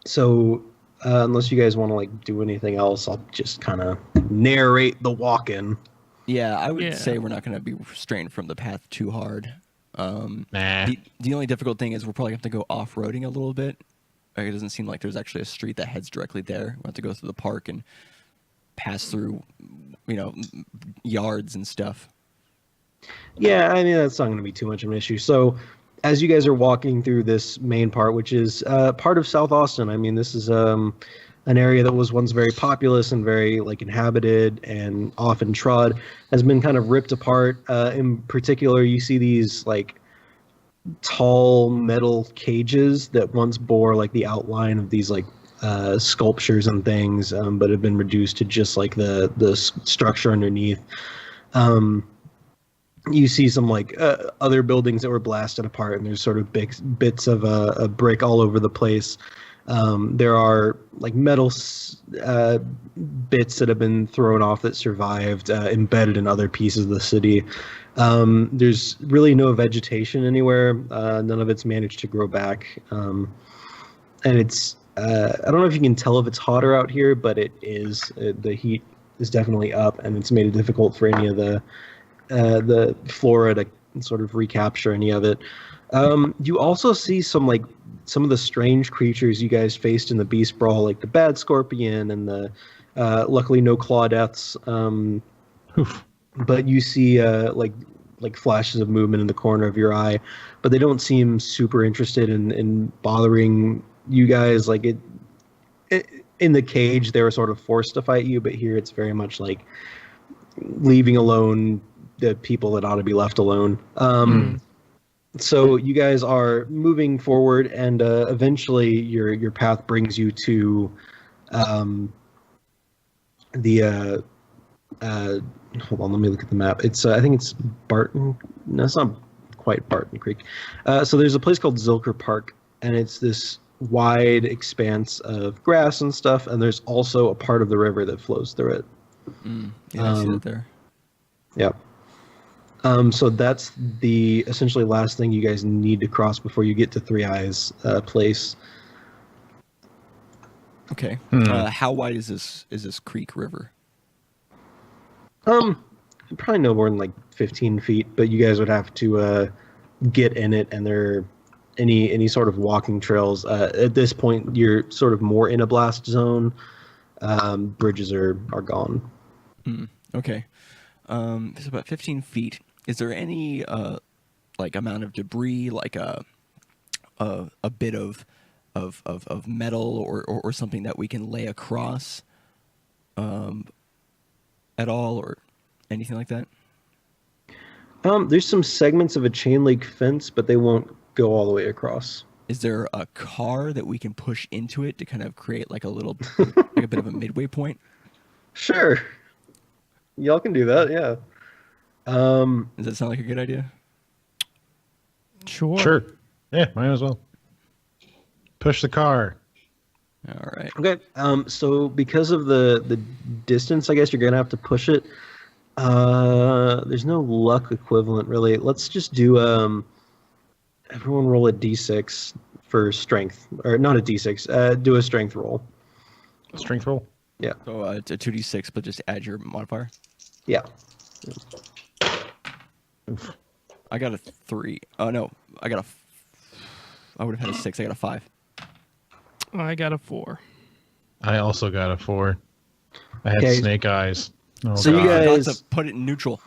So unless you guys want to like do anything else, I'll just kind of narrate the walk-in. Yeah, I would Yeah. say we're not gonna be straying from the path too hard. Nah. The only difficult thing is we'll probably have to go off-roading a little bit. Like, it doesn't seem like there's actually a street that heads directly there. We'll have to go through the park and pass through, yards and stuff. Yeah, I mean, that's not going to be too much of an issue. So, as you guys are walking through this main part, which is part of South Austin, I mean, this is an area that was once very populous and very like inhabited and often trod, has been kind of ripped apart. In particular, you see these like tall metal cages that once bore like the outline of these like sculptures and things, but have been reduced to just like the structure underneath. You see some like other buildings that were blasted apart, and there's sort of big bits of a brick all over the place. There are like metal bits that have been thrown off that survived, embedded in other pieces of the city. There's really no vegetation anywhere. None of it's managed to grow back. And it's, I don't know if you can tell if it's hotter out here, but it is. The heat is definitely up, and it's made it difficult for any of the flora to sort of recapture any of it. You also see some of the strange creatures you guys faced in the Beast Brawl, like the Bad Scorpion and the luckily no claw deaths. But you see like flashes of movement in the corner of your eye, but they don't seem super interested in bothering you guys. Like it in the cage, they were sort of forced to fight you, but here it's very much like leaving alone the people that ought to be left alone. So you guys are moving forward, and eventually your path brings you to the hold on, let me look at the map. It's I think it's Barton. No, it's not quite Barton Creek. So there's a place called Zilker Park, and it's this wide expanse of grass and stuff, and there's also a part of the river that flows through it. Yeah, I see that there. Yeah. So that's the essentially last thing you guys need to cross before you get to Three Eyes place. Okay. How wide is this creek river? Probably no more than like 15 feet, but you guys would have to get in it, and there are any sort of walking trails. At this point, you're sort of more in a blast zone. Bridges are gone. Okay. It's about 15 feet. Is there any like amount of debris, like a bit of metal or something that we can lay across at all, or anything like that? There's some segments of a chain link fence, but they won't go all the way across. Is there a car that we can push into it to kind of create like a little, like a bit of a midway point? Sure. Y'all can do that, yeah. Does that sound like a good idea? Sure. Yeah, might as well. Push the car. All right. Okay. So because of the distance, I guess you're gonna have to push it. There's no luck equivalent really. Let's just do everyone roll a d6 for strength, or not a d6. Do a strength roll. Strength roll. Yeah. So it's a 2d6, but just add your modifier. Yeah. I got a 3. Oh no, I would have had a 6. I got a 5. I got a 4. I also got a 4. I had Okay. snake eyes. Oh, So you I forgot guys- to put it in neutral.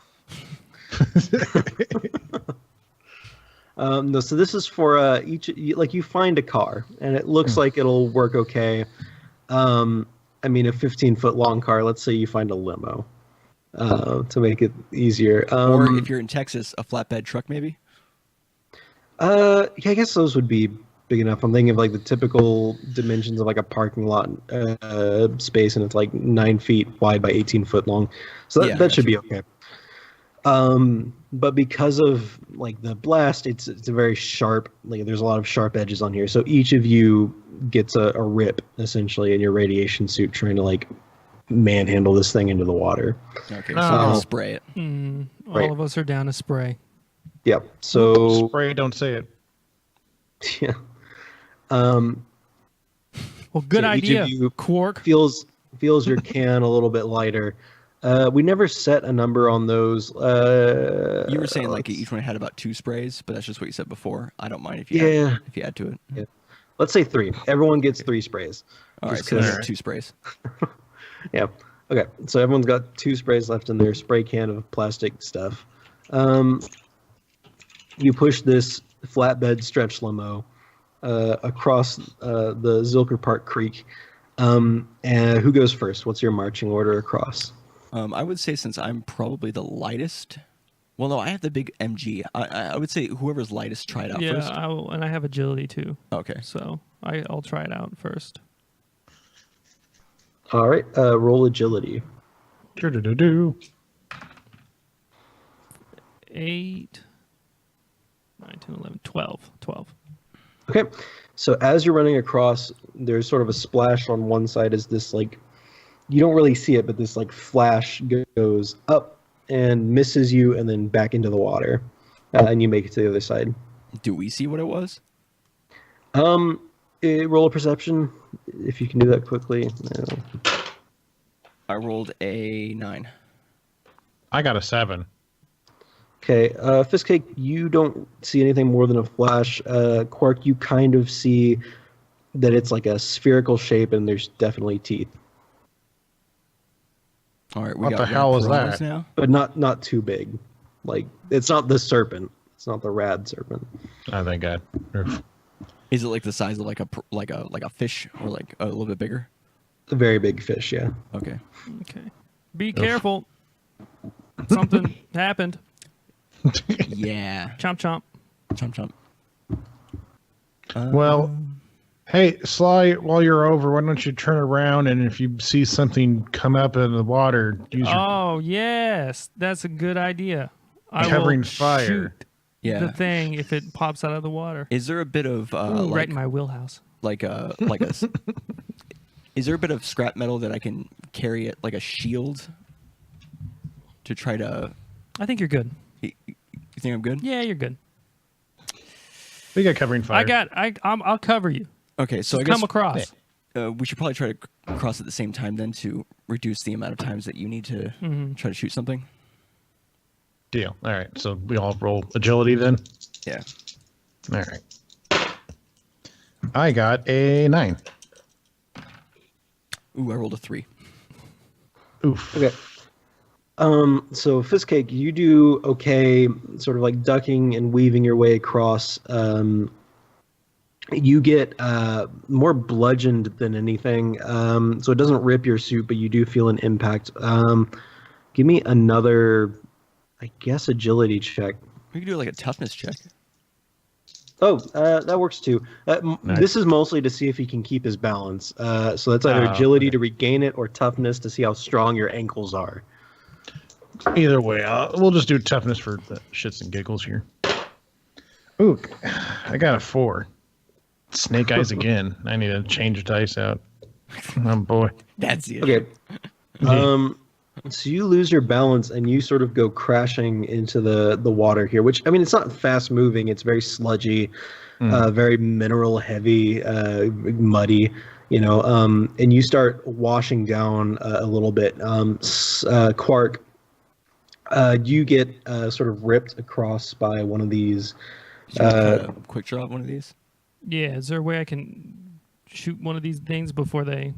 No, so this is for like you find a car and it looks like it'll work okay. I mean, a 15-foot long car. Let's say you find a limo to make it easier. Or if you're in Texas, a flatbed truck maybe. Yeah, I guess those would be big enough. I'm thinking of like the typical dimensions of like a parking lot space, and it's like 9 feet wide by 18 foot long. So that, Yeah, I that should gotcha. be okay. But because of like the blast, it's a very sharp. Like there's a lot of sharp edges on here. So each of you gets a rip essentially in your radiation suit, trying to like manhandle this thing into the water. Okay, No. so I'll spray it. All Right. of us are down to spray. Yep. So Spray, don't say it. yeah. Well, good So each idea, of you Quark. feels your can a little bit lighter. We never set a number on those. You were saying like each one had about 2 sprays, but that's just what you said before. I don't mind if you Yeah. if you add to it. Yeah. Let's say 3. Everyone gets 3 sprays. All right, Just so I 'cause- got 2 sprays. Yeah. Okay. So everyone's got 2 sprays left in their spray can of plastic stuff. You push this flatbed stretch limo across the Zilker Park Creek. And who goes first? What's your marching order across? I would say since I'm probably the lightest. Well, no, I have the big MG. I would say whoever's lightest try it out Yeah, first. I will, and I have agility too, Okay. so I'll try it out first. All right. Roll agility. Do-do-do-do. 8, 9, 10, 11, 12. 12. Okay. So as you're running across, there's sort of a splash on one side as this like, you don't really see it, but this like flash goes up and misses you and then back into the water. And you make it to the other side. Do we see what it was? Roll a perception if you can do that quickly. No. I rolled a 9. I got a 7. Okay, Fistcake, you don't see anything more than a flash. Quark, you kind of see that it's like a spherical shape and there's definitely teeth, All right, we What got the hell is piranhas that? now. but not too big. Like it's not the serpent. It's not the rad serpent. Oh, thank God. Is it like the size of like a fish or like a little bit bigger? A very big fish, yeah. Okay. Okay. Be careful. Something happened. Yeah. Chomp chomp. Chomp chomp. Well, hey, Sly, while you're over, why don't you turn around and if you see something come up in the water, use your Oh yes, that's a good idea. I Covering will fire. shoot Yeah. the thing if it pops out of the water. Is there a bit of Ooh, like right in my wheelhouse. Is there a bit of scrap metal that I can carry it like a shield to try to? I think you're good. You think I'm good? Yeah, you're good. We got covering fire. I'll cover you. Okay, so I Just guess come across. we should probably try to cross at the same time then to reduce the amount of times that you need to try to shoot something. Deal. All right. So we all roll agility then. Yeah. All right. I got a 9. Ooh, I rolled a 3. Oof. Okay. So Fistcake, you do okay, sort of like ducking and weaving your way across. You get more bludgeoned than anything. So it doesn't rip your suit, but you do feel an impact. Give me another, I guess, agility check. We could do like a toughness check. Oh, that works too. Nice. This is mostly to see if he can keep his balance. So that's either Oh, agility okay. to regain it or toughness to see how strong your ankles are. Either way, we'll just do toughness for the shits and giggles here. Ooh, I got a 4. Snake eyes again. I need to change the dice out. Oh boy. That's it. Okay. So you lose your balance and you sort of go crashing into the water here, which, I mean, it's not fast moving. It's very sludgy, very mineral heavy, muddy, and you start washing down a little bit. Quark, you get sort of ripped across by one of these. Should we try to quick draw one of these? Yeah, is there a way I can shoot one of these things before they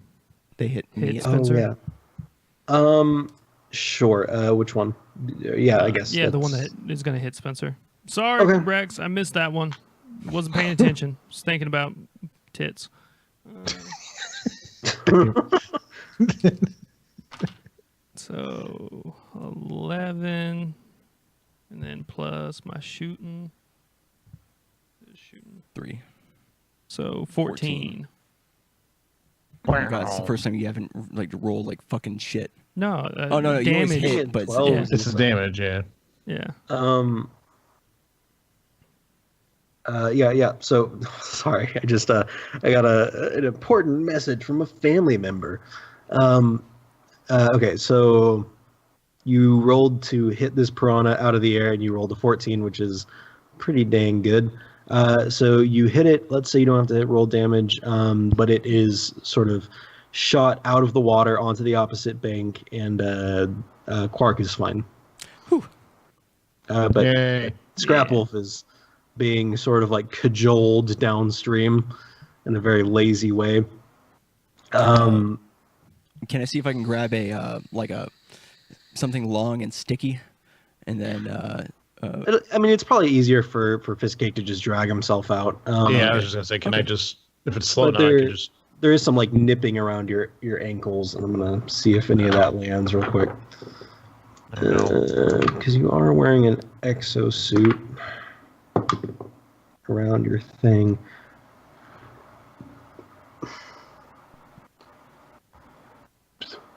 hit hit me. Spencer? Sure. Which one? Yeah, I guess. Yeah, the one that is going to hit Spencer. Sorry, Okay. Rex, I missed that one. Wasn't paying attention. Just thinking about tits. So 11, and then plus my shooting. 3. So 14. Oh my god, it's the first time you haven't like rolled like fucking shit. No. Oh no, you always damage. hit, but 12. Yeah. This is damage, yeah. Yeah. Yeah. So, sorry, I just I got an important message from a family member. Okay, so you rolled to hit this piranha out of the air, and you rolled a 14, which is pretty dang good. So you hit it. Let's say you don't have to roll damage, but it is sort of shot out of the water onto the opposite bank, and Quark is fine. Whew. But Yay. Scrapwolf is being sort of like cajoled downstream in a very lazy way. Can I see if I can grab a something long and sticky, and then I mean, it's probably easier for Fistcake to just drag himself out. Yeah, I was just gonna say, can I just, if it's slow But enough, I can just. there is some like nipping around your ankles, and I'm gonna see if any of that lands real quick. Because you are wearing an exosuit around your thing.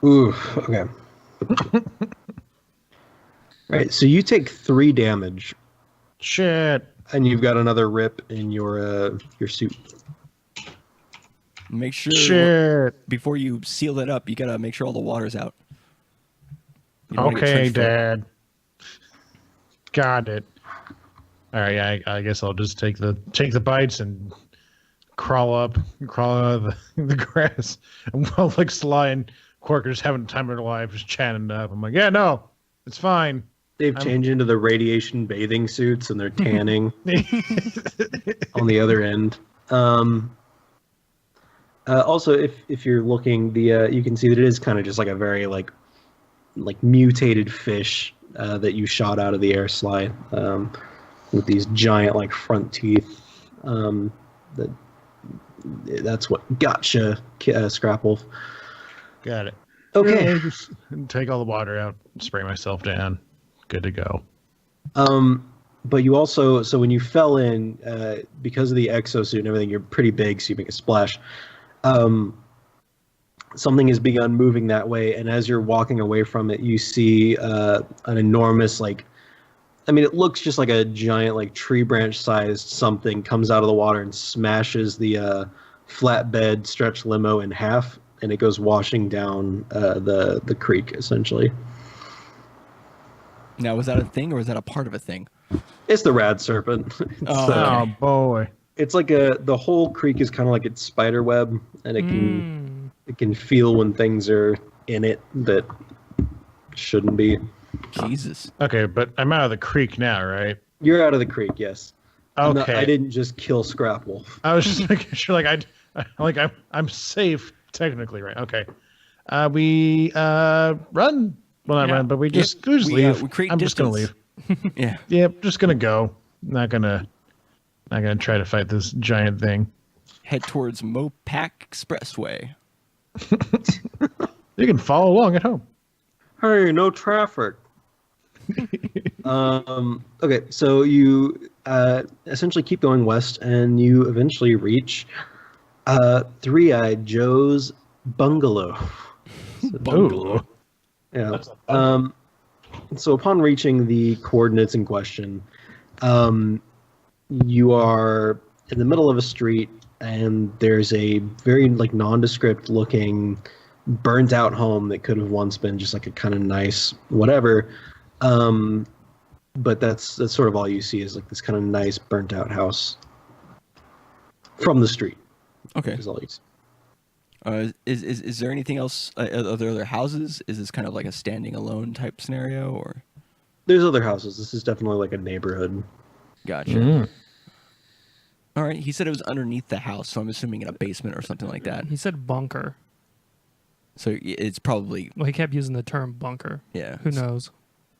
Ooh, okay. Right, so you take 3 damage, Shit. and you've got another rip in your suit. make sure Shit. before you seal it up, you gotta make sure all the water's out. You don't wanna get Okay, trench foot. Dad. Got it. All right, I guess I'll just take the bites and crawl out of the grass. And while like Sly and Quark are just having time of their life, just chatting it up. I'm like, yeah, no, it's fine. They've changed into the radiation bathing suits, and they're tanning on the other end. Also, if you're looking, you can see that it is kind of just like a very like mutated fish that you shot out of the air, Sly, with these giant like front teeth. That's what gotcha, Scrapwolf. Got it. Okay. Yeah, just take all the water out, spray myself down. Good to go. But you also, so when you fell in, because of the exosuit and everything, you're pretty big, so you make a splash. Something has begun moving that way, and as you're walking away from it, you see an enormous, like, I mean, it looks just like a giant, like, tree branch-sized something comes out of the water and smashes the flatbed stretch limo in half, and it goes washing down the creek, essentially. Now, was that a thing or was that a part of a thing? It's the rad serpent. Oh boy. It's like the whole creek is kind of like its spider web, and it can feel when things are in it that shouldn't be. Jesus. Okay, but I'm out of the creek now, right? You're out of the creek, yes. Okay. I didn't just kill Scrapwolf. I was just making sure, like I'm safe technically, right? Okay. We run. Well, not Yeah. run, but we just leave. We create I'm just gonna distance. leave. Yeah. Yep, just gonna go. Not gonna try to fight this giant thing. Head towards Mopac Expressway. You can follow along at home. Hey, no traffic. Okay, so you essentially keep going west, and you eventually reach Three-Eyed Joe's bungalow. Ooh. Yeah. So upon reaching the coordinates in question, you are in the middle of a street, and there's a very like nondescript looking burnt out home that could have once been just like a kind of nice whatever. But that's sort of all you see is like this kind of nice burnt out house from the street. Okay. Is all you see. Is there anything else? Are there other houses? Is this kind of like a standing alone type scenario, or? There's other houses. This is definitely like a neighborhood. Gotcha. All right. He said it was underneath the house, so I'm assuming in a basement or something like that. He said bunker. So it's probably Well, he kept using the term bunker. yeah. Who knows?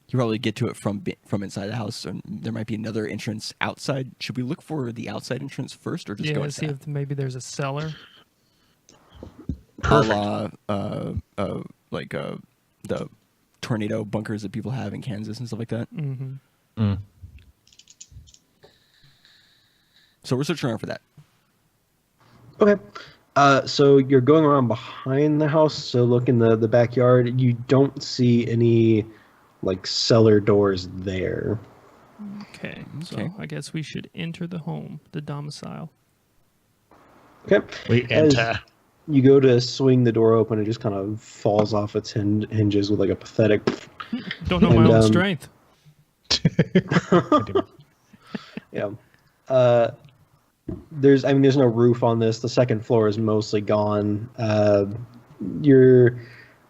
You probably get to it from inside the house, and there might be another entrance outside. Should we look for the outside entrance first, or just go Yeah, inside? see if maybe there's a cellar. A la, the tornado bunkers that people have in Kansas and stuff like that. Mm-hmm. Mm. So we're searching around for that. Okay. So you're going around behind the house. So look in the backyard. You don't see any like cellar doors there. Okay, so Okay. I guess we should enter the home, the domicile. Okay. We As enter. you go to swing the door open, it just kind of falls off its hinges with like a pathetic. Don't know my And, own um, strength. Yeah. There's no roof on this. The second floor is mostly gone. You're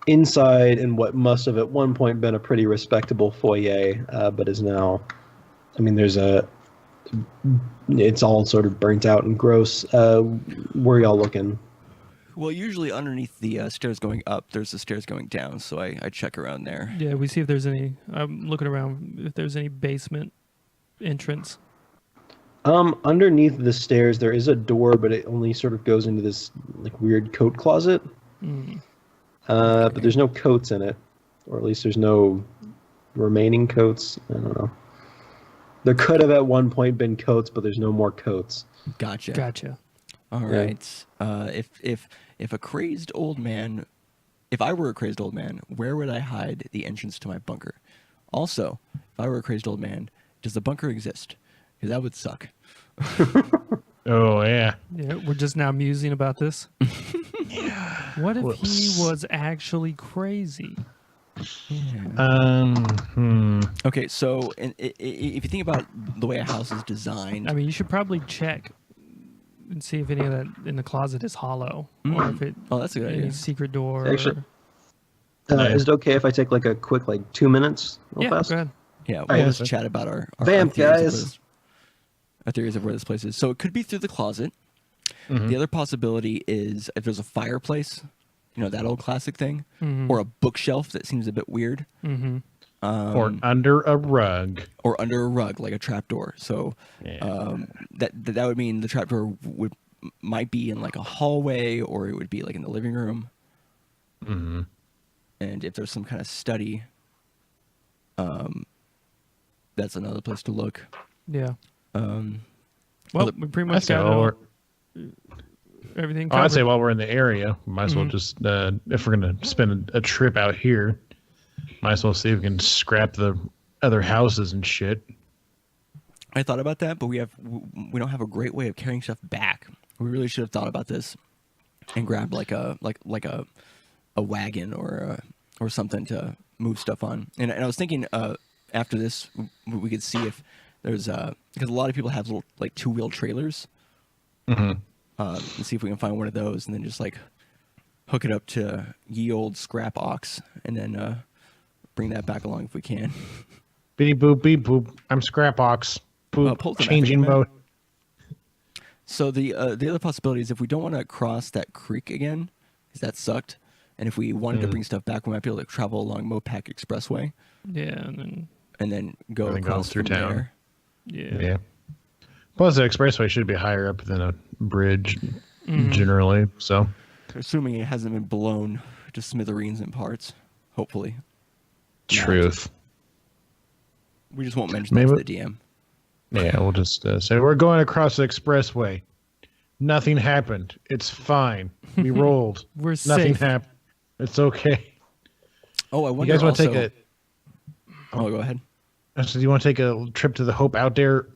inside in what must have at one point been a pretty respectable foyer, but is now. It's all sort of burnt out and gross. Where are y'all looking? Well, usually underneath the stairs going up, there's the stairs going down. So I check around there. Yeah, we see if there's any. I'm looking around if there's any basement entrance. Underneath the stairs there is a door, but it only sort of goes into this like weird coat closet. Mm. But there's no coats in it, or at least there's no remaining coats. I don't know. There could have at one point been coats, but there's no more coats. Gotcha. Gotcha. All Yeah. right. If a crazed old man, if I were a crazed old man, where would I hide the entrance to my bunker? Also, if I were a crazed old man, does the bunker exist? Because that would suck. Oh yeah. Yeah, we're just now musing about this. What if Whoops. he was actually crazy? Okay, so if you think about the way a house is designed, I mean, you should probably check and see if any of that in the closet is hollow, or if it oh, that's a good any idea. secret door. Actually- or- Is it okay if I take like a quick 2 minutes real yeah, fast? go ahead. Yeah, Alright, we'll so- just chat about our Vamp, theories of guys. our theories of where this place is. So it could be through the closet. Mm-hmm. The other possibility is if there's a fireplace, that old classic thing, Mhm. or a bookshelf that seems a bit weird, Mm-hmm. Or under a rug. or under a rug like a trapdoor. So Yeah. that would mean the trapdoor might be in like a hallway, or it would be like in the living room. Mm-hmm. And if there's some kind of study, that's another place to look. Yeah. Um, Well, other- we pretty I much say got while everything I'd covered. say while we're in the area, we might as well Mhm. just if we're gonna spend a trip out here, might as well see if we can scrap the other houses and shit. I thought about that, but we don't have a great way of carrying stuff back. We really should have thought about this and grabbed like a wagon or something to move stuff on. And I was thinking after this we could see if there's because a lot of people have little like 2-wheel trailers. Mm-hmm. And see if we can find one of those and then just like hook it up to ye old scrap ox and then bring that back along if we can. Beep boop beep boop. I'm Scrap Ox. Boop. pull the Changing African man. mode. So the other possibility is if we don't want to cross that creek again, because that sucked, and if we wanted to bring stuff back, we might be able to travel along Mopac Expressway Yeah, and then and then go And then go across through from town. there. Yeah. Plus, the expressway should be higher up than a bridge, generally. So, Assuming it hasn't been blown to smithereens in parts, hopefully. truth. We just won't mention Maybe- that to the DM. Yeah, we'll just say we're going across the expressway. Nothing happened. It's fine. We rolled. we're Nothing safe. happened. It's okay. Oh, I You wonder guys want to also... take Oh, go ahead. do you want to take a trip to the Hope outdoor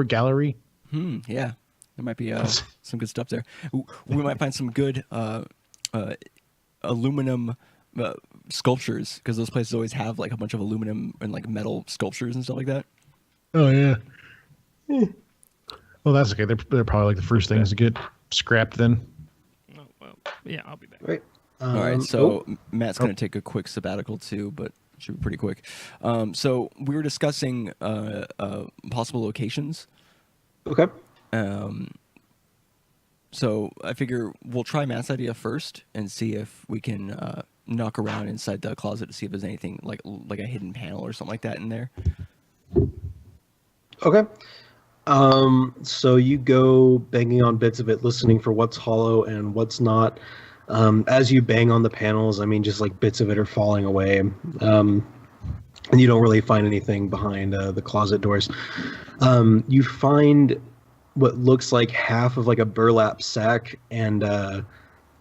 gallery? Yeah. There might be some good stuff there. We might find some good aluminum sculptures, because those places always have like a bunch of aluminum and like metal sculptures and stuff like that. Oh yeah. Well, that's okay. They're probably like the first things to get scrapped then. Oh, well, yeah, I'll be back. Right. All right, so oh, Matt's going to take a quick sabbatical too, but it should be pretty quick. So we were discussing possible locations Okay. So I figure we'll try Matt's idea first and see if we can knock around inside the closet to see if there's anything like a hidden panel or something like that in there. Okay. So you go banging on bits of it, listening for what's hollow and what's not. As you bang on the panels, I mean, just like bits of it are falling away. And you don't really find anything behind the closet doors. You find what looks like half of like a burlap sack, and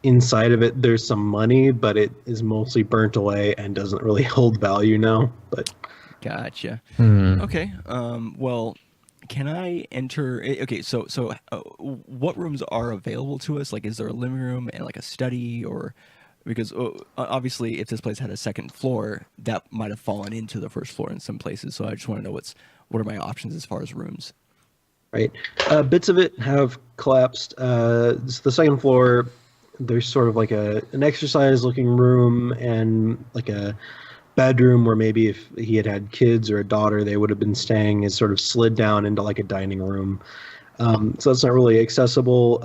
inside of it there's some money, but it is mostly burnt away and doesn't really hold value now. But Gotcha. Okay. Well, can I enter? Okay. So what rooms are available to us? Like, is there a living room and like a study, or because obviously, if this place had a second floor, that might have fallen into the first floor in some places. So I just want to know what are my options as far as rooms. right, bits of it have collapsed. The second floor, there's sort of like an exercise-looking room and like a bedroom where maybe if he had had kids or a daughter, they would have been staying, is sort of slid down into like a dining room. So that's not really accessible.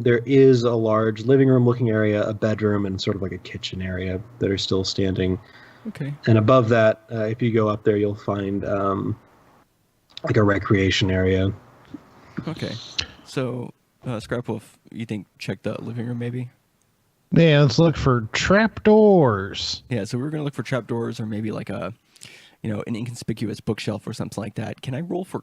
There is a large living room looking area, a bedroom, and sort of like a kitchen area that are still standing. Okay. And above that, if you go up there, you'll find like a recreation area. Okay. So, Scrapwolf, you think check the living room maybe? Yeah, let's look for trapdoors. Yeah, so we're gonna look for trapdoors or maybe like an inconspicuous bookshelf or something like that. Can I roll for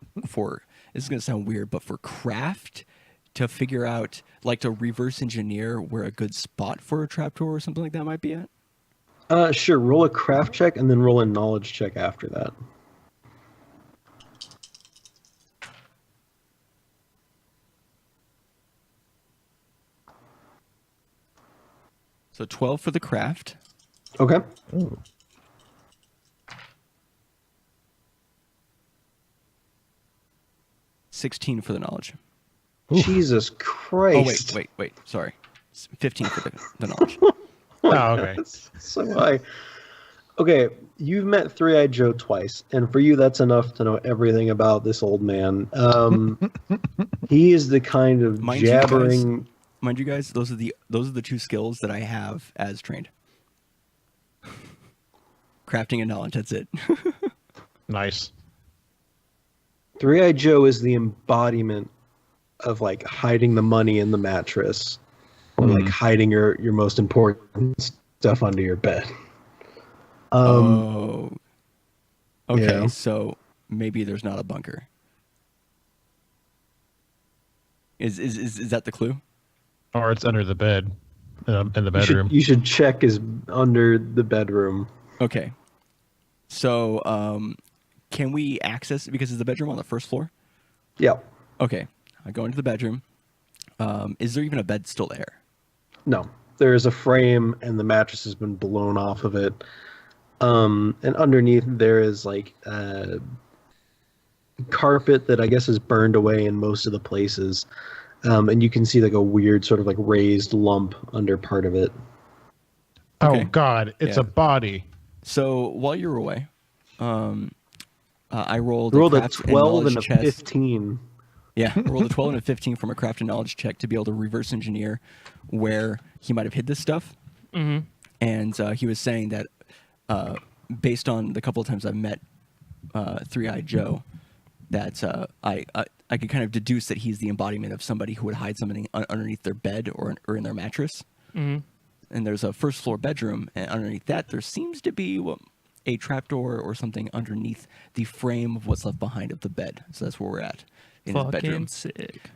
this is gonna sound weird, but for craft to figure out, like, to reverse engineer where a good spot for a trapdoor or something like that might be at? Sure, roll a craft check and then roll a knowledge check after that. So 12 for the craft. Okay. Ooh. 16 for the knowledge. Jesus Christ. Oh, wait. Sorry. 15 for the knowledge. Oh, okay. That's so high. Okay, you've met Three-Eyed Joe twice, and for you, that's enough to know everything about this old man. He is the kind of jabbering. Mind you guys, those are the two skills that I have as trained. Crafting and knowledge. That's it. Nice. Three-Eyed Joe is the embodiment of like hiding the money in the mattress, or like hiding your most important stuff under your bed. Oh. Okay, yeah. so maybe there's not a bunker. Is that the clue? Or it's under the bed, in the bedroom. You should check is under the bedroom. Okay. So, can we access, because is the bedroom on the first floor? Yeah. Okay. I go into the bedroom. Is there even a bed still there? No. There is a frame, and the mattress has been blown off of it. And underneath there is like carpet that I guess is burned away in most of the places. And you can see like a weird sort of like raised lump under part of it. Oh, Okay. God. It's Yeah. a body. So while you're away, I rolled You rolled a craft 12 and knowledge a 15. Yeah, I rolled a 12 and a 15 from a craft and knowledge check to be able to reverse engineer where he might have hid this stuff. Mm-hmm. And he was saying that based on the couple of times I've met Three-Eyed Joe, that I could kind of deduce that he's the embodiment of somebody who would hide something underneath their bed or in their mattress. Mm-hmm. And there's a first floor bedroom, and underneath that there seems to be a trapdoor or something underneath the frame of what's left behind of the bed. So that's where we're at in his bedroom. Fucking sick.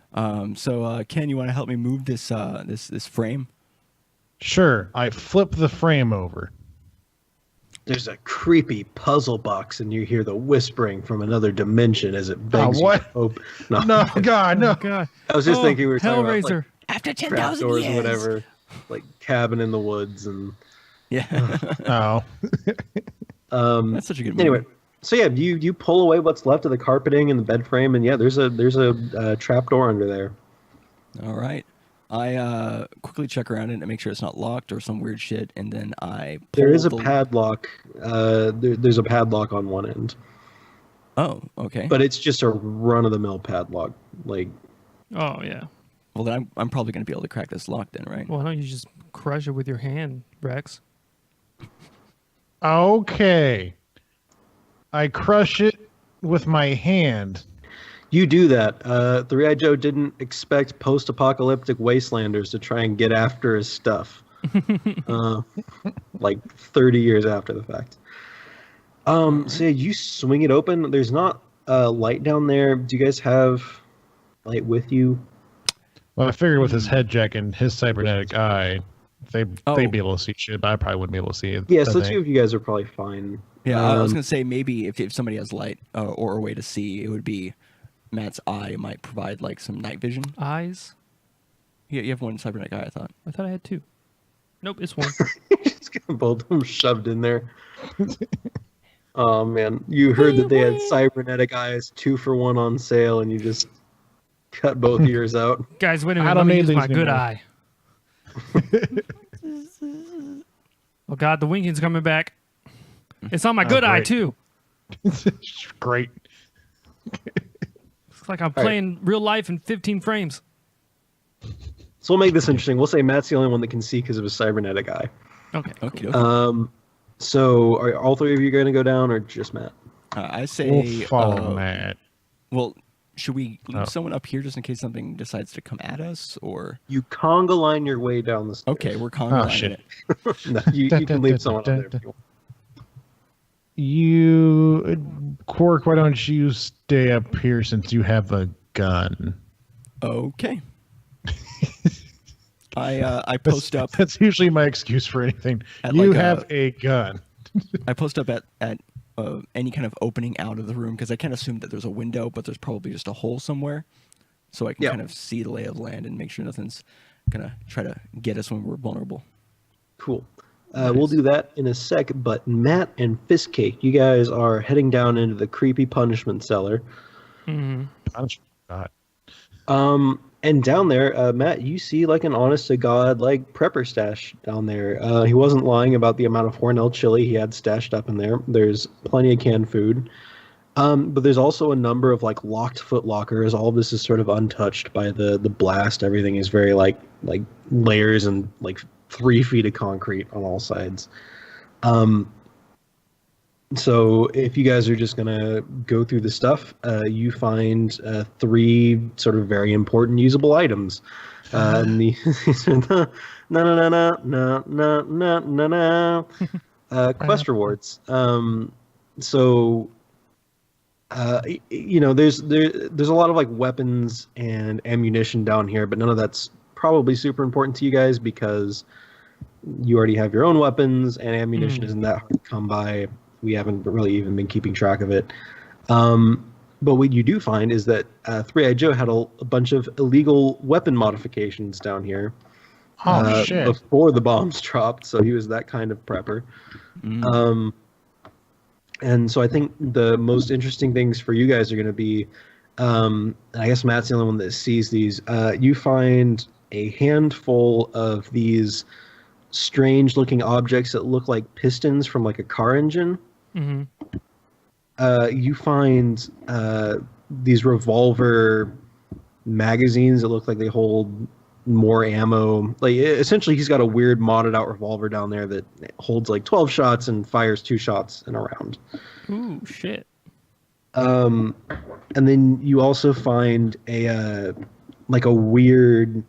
So Ken, you want to help me move this this frame? Sure. I flip the frame over. There's a creepy puzzle box, and you hear the whispering from another dimension as it begs what? you to open. No, No, God, no. Oh, God. I was just thinking we were talking about Hellraiser. like After 10,000 trapdoors years. or whatever, like cabin in the woods, and Yeah. Oh. That's such a good movie. anyway. So yeah, you pull away what's left of the carpeting and the bed frame, and yeah, there's a trap door under there. All right. I quickly check around it and make sure it's not locked or some weird shit, and then I pull There is a the- padlock. There's a padlock on one end. Oh, okay. but it's just a run-of-the-mill padlock. Like, Oh yeah. Well, then I'm probably going to be able to crack this lock then, right? Why don't you just crush it with your hand, Rex? Okay. I crush it with my hand. you do that. Three-Eyed Joe didn't expect post-apocalyptic wastelanders to try and get after his stuff. Like 30 years after the fact. So yeah, you swing it open. There's not light down there. Do you guys have light with you? Well, I figured with his head jack and his cybernetic eye, they'd be able to see shit, but I probably wouldn't be able to see it. Yeah, so two of you guys are probably fine. Yeah, I was going to say maybe if somebody has light or a way to see, it would be Matt's eye might provide like some night vision. Eyes? Yeah, you have one cybernetic eye, I thought. I thought I had two. Nope, it's one. Just got both of them shoved in there. Oh man, you heard that they had cybernetic eyes 2-for-1 on sale, and you just cut both ears out. Guys, wait a I minute. don't Let me need use my these good anymore. eye. Oh God, the winking's coming back. It's on my good eye great. too. Great. It's like I'm playing real life in 15 frames. So we'll make this interesting. We'll say Matt's the only one that can see because of his cybernetic eye. Okay. Okay. So are all three of you going to go down, or just Matt? I say. We'll follow Matt. Well, should we leave someone up here just in case something decides to come at us, or? You conga line your way down the stairs. Okay, we're conga shit. it. No, you can leave someone up there if you want. Quark, why don't you stay up here since you have a gun? Okay. I post up. That's usually my excuse for anything. At You like have a gun. I post up at any kind of opening out of the room because I can't assume that there's a window, but there's probably just a hole somewhere, so I can kind of see the lay of the land and make sure nothing's gonna try to get us when we're vulnerable. Cool. We'll do that in a sec, but Matt and Fistcake, you guys are heading down into the creepy punishment cellar. God. And down there, Matt, you see like an honest-to-God like prepper stash down there. He wasn't lying about the amount of Hornell chili he had stashed up in there. There's plenty of canned food. But there's also a number of like locked foot lockers. All of this is sort of untouched by the blast. Everything is very like layers and like 3 feet of concrete on all sides. So if you guys are just gonna go through the stuff, you find 3 sort of very important usable items. And these are the quest rewards. So you know, there's a lot of like weapons and ammunition down here, but none of that's probably super important to you guys because you already have your own weapons and ammunition isn't that hard to come by. We haven't really even been keeping track of it. But what you do find is that Three-Eyed Joe had a bunch of illegal weapon modifications down here Shit. before the bombs dropped, so he was that kind of prepper. And so I think the most interesting things for you guys are going to be, I guess Matt's the only one that sees these. You find a handful of these strange-looking objects that look like pistons from like a car engine. You find these revolver magazines that look like they hold more ammo. Like essentially, he's got a weird modded-out revolver down there that holds like 12 shots and fires 2 shots in a round. Ooh, shit. And then you also find a like a weird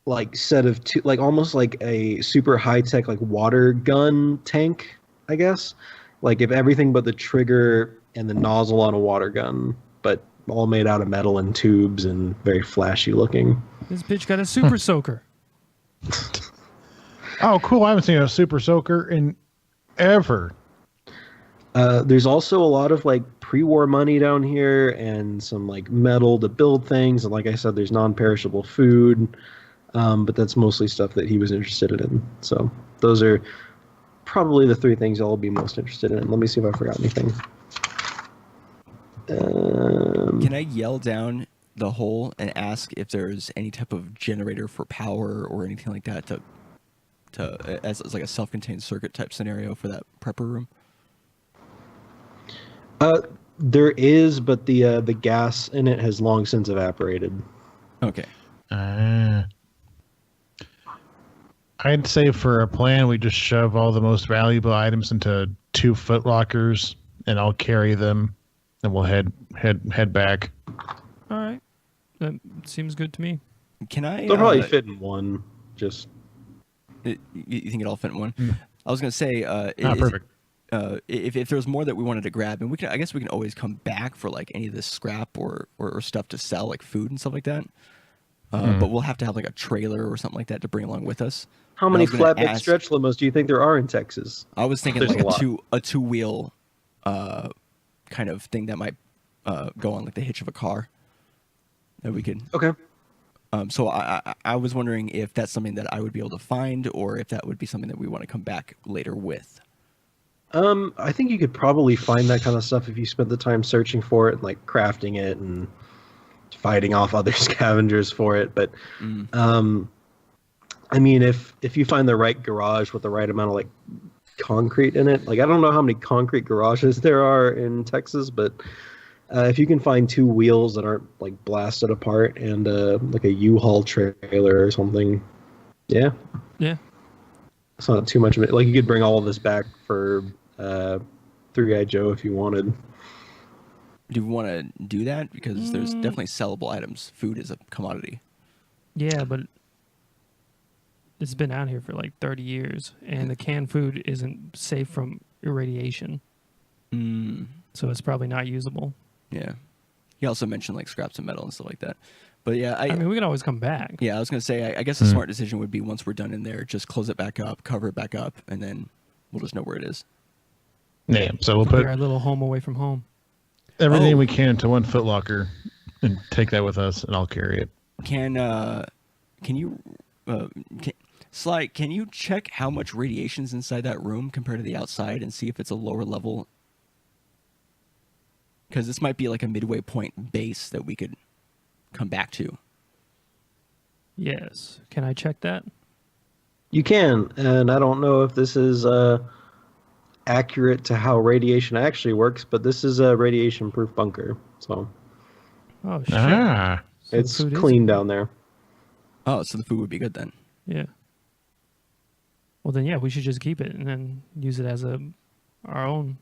like set of 2, like almost like a super high-tech like water gun tank, I guess. Like if everything but the trigger and the nozzle on a water gun, but all made out of metal and tubes and very flashy looking. This bitch got a super soaker. Oh, cool. I haven't seen a super soaker in ever. There's also a lot of like pre-war money down here and some like metal to build things. And like I said, there's non-perishable food, but that's mostly stuff that he was interested in. So those are probably the 3 things I'll be most interested in. Let me see if I forgot anything. Can I yell down the hole and ask if there's any type of generator for power or anything like that as like a self-contained circuit type scenario for that prepper room? There is, but the gas in it has long since evaporated. Okay. I'd say for a plan, we just shove all the most valuable items into 2 footlockers, and I'll carry them, and we'll head back. All right. That seems good to me. Can I? They'll probably fit in one. Just You think it all fit in one? Mm. I was gonna say, Perfect. If there was more that we wanted to grab, and I guess we can always come back for like any of this scrap or stuff to sell, like food and stuff like that. But we'll have to have like a trailer or something like that to bring along with us. how And I many was gonna flatbed stretch limos do you think there are in Texas? I was thinking There's like a lot. a two-wheel kind of thing that might go on like the hitch of a car that we could. Okay. So I was wondering if that's something that I would be able to find, or if that would be something that we want to come back later with. I think you could probably find that kind of stuff if you spent the time searching for it, like crafting it and fighting off other scavengers for it. But I mean, if you find the right garage with the right amount of like concrete in it, like I don't know how many concrete garages there are in Texas, but if you can find 2 wheels that aren't like blasted apart and like a U-Haul trailer or something, yeah, Yeah. it's not too much of it. Like you could bring all of this back for 3-Eyed Joe if you wanted. Do we want to do that? Because there's definitely sellable items. Food is a commodity. Yeah, but it's been out here for like 30 years, and the canned food isn't safe from irradiation, so it's probably not usable. Yeah. He also mentioned like scraps of metal and stuff like that. But yeah, I mean, we can always come back. yeah, I was gonna say I guess a smart decision would be once we're done in there, just close it back up, cover it back up, and then we'll just know where it is. Yeah, so we'll Be put our little home away from home. everything Oh. we can into 1 footlocker and take that with us, and I'll carry it. Can you Sly, can you check how much radiation's inside that room compared to the outside and see if it's a lower level? Because this might be like a midway point base that we could come back to. Yes. Can I check that? You can, and I don't know if this is accurate to how radiation actually works, but this is a radiation-proof bunker, so Oh, shit. Ah, So the it's food is- clean down there. Oh, so the food would be good then. Yeah. Well, then, yeah, we should just keep it and then use it as our own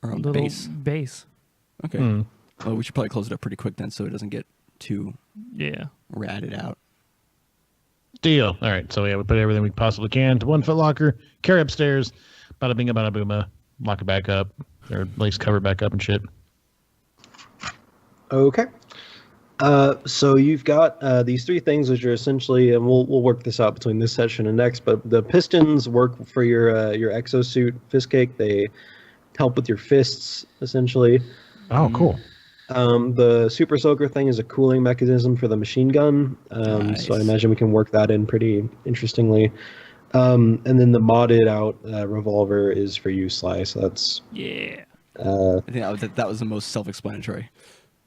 Or on little base. base. Okay. Well, we should probably close it up pretty quick then, so it doesn't get too Yeah. ratted out. deal. All right, so yeah, we put everything we possibly can to 1 footlocker, carry upstairs, bada binga, bada booma, lock it back up, or at least cover it back up and shit. Okay. So you've got these 3 things, which are essentially, and we'll work this out between this session and next. But the pistons work for your exosuit fist cake. They help with your fists, essentially. Oh, cool. The super soaker thing is a cooling mechanism for the machine gun. Nice. So I imagine we can work that in pretty interestingly. And then the modded out revolver is for you, Sly. So that's Yeah. I think that was the most self-explanatory.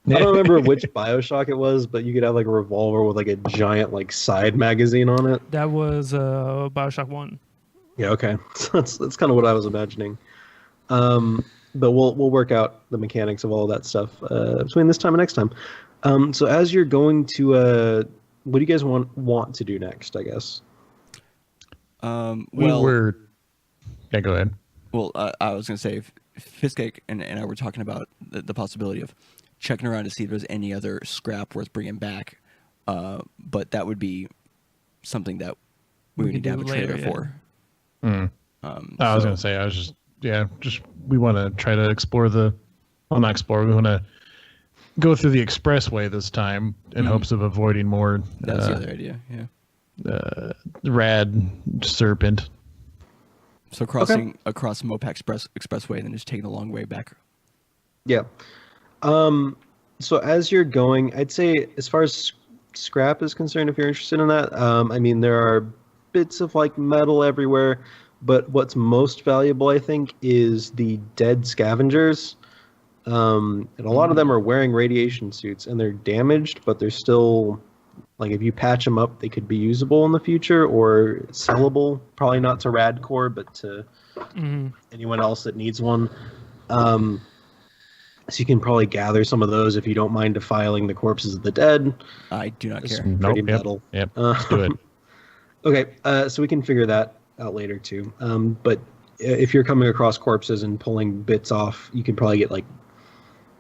I don't remember which Bioshock it was, but you could have like a revolver with like a giant like side magazine on it. That was Bioshock 1. Yeah, okay. So that's kind of what I was imagining. But we'll work out the mechanics of all of that stuff between this time and next time. So as you're going to, what do you guys want to do next? I guess. Well, Yeah, go ahead. Well, I was going to say, Fiskake and I were talking about the possibility of checking around to see if there's any other scrap worth bringing back. But that would be something that we would can need to have a do later, trailer yeah. for. I was going to say, we want to try to explore not explore, we want to go through the expressway this time in hopes of avoiding more That's the other idea, yeah. rad serpent. So crossing across Mopac Expressway and then just taking the long way back. Yeah. So as you're going, I'd say as far as scrap is concerned, if you're interested in that, I mean, there are bits of like metal everywhere, but what's most valuable, I think, is the dead scavengers. And a lot of them are wearing radiation suits and they're damaged, but they're still, like, if you patch them up, they could be usable in the future or sellable. Probably not to Radcore, but to anyone else that needs one. So you can probably gather some of those if you don't mind defiling the corpses of the dead. I do not It's care. pretty Nope. metal. Yep. Let's do it. Okay, so we can figure that out later too. But if you're coming across corpses and pulling bits off, you can probably get like,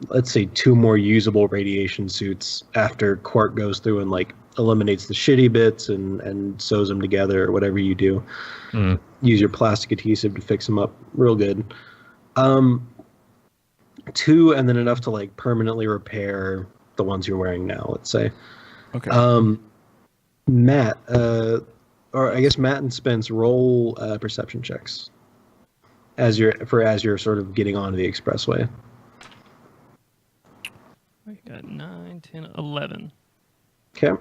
let's say, 2 more usable radiation suits after Quark goes through and like eliminates the shitty bits and sews them together or whatever you do. Use your plastic adhesive to fix them up real good. 2, and then enough to like permanently repair the ones you're wearing now, let's say. Okay. Matt, or I guess Matt and Spence, roll perception checks as you're sort of getting onto the expressway. I got 9, 10, 11. Okay. 1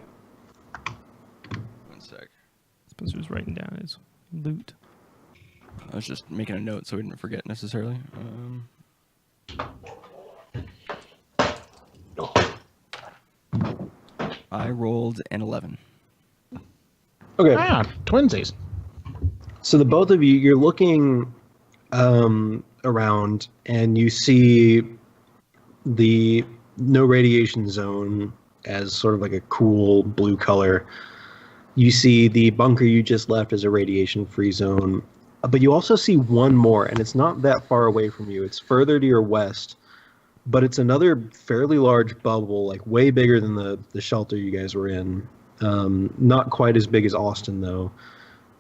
sec. Spencer's writing down his loot. I was just making a note so we didn't forget necessarily. I rolled an 11. Okay. Twinsies. So the both of you, you're looking around, and you see the no radiation zone as sort of like a cool blue color. You see the bunker you just left as a radiation-free zone, but you also see one more, and it's not that far away from you. It's further to your west, but it's another fairly large bubble, like way bigger than the shelter you guys were in. Not quite as big as Austin, though,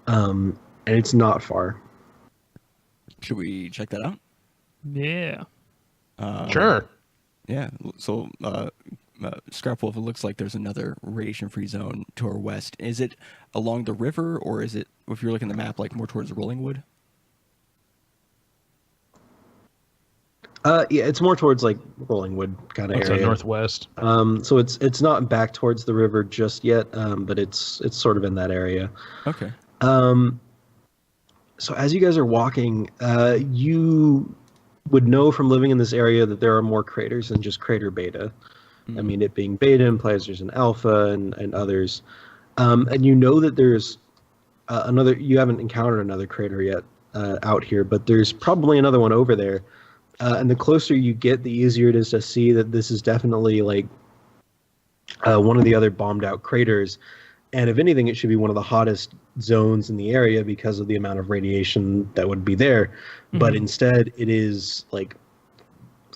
and it's not far. Should we check that out? Yeah. Sure. Yeah. So, Scrap Wolf, it looks like there's another radiation-free zone to our west. Is it along the river, or is it, if you're looking at the map, like more towards Rollingwood? Yeah, it's more towards like Rollingwood kind of That's area. northwest. So it's not back towards the river just yet, but it's sort of in that area. Okay. So as you guys are walking, you would know from living in this area that there are more craters than just Crater Beta. I mean, it being Beta implies there's an Alpha and others. And you know that there's you haven't encountered another crater yet out here, but there's probably another one over there. And the closer you get, the easier it is to see that this is definitely like one of the other bombed out craters. And if anything, it should be one of the hottest zones in the area because of the amount of radiation that would be there. But instead, it is like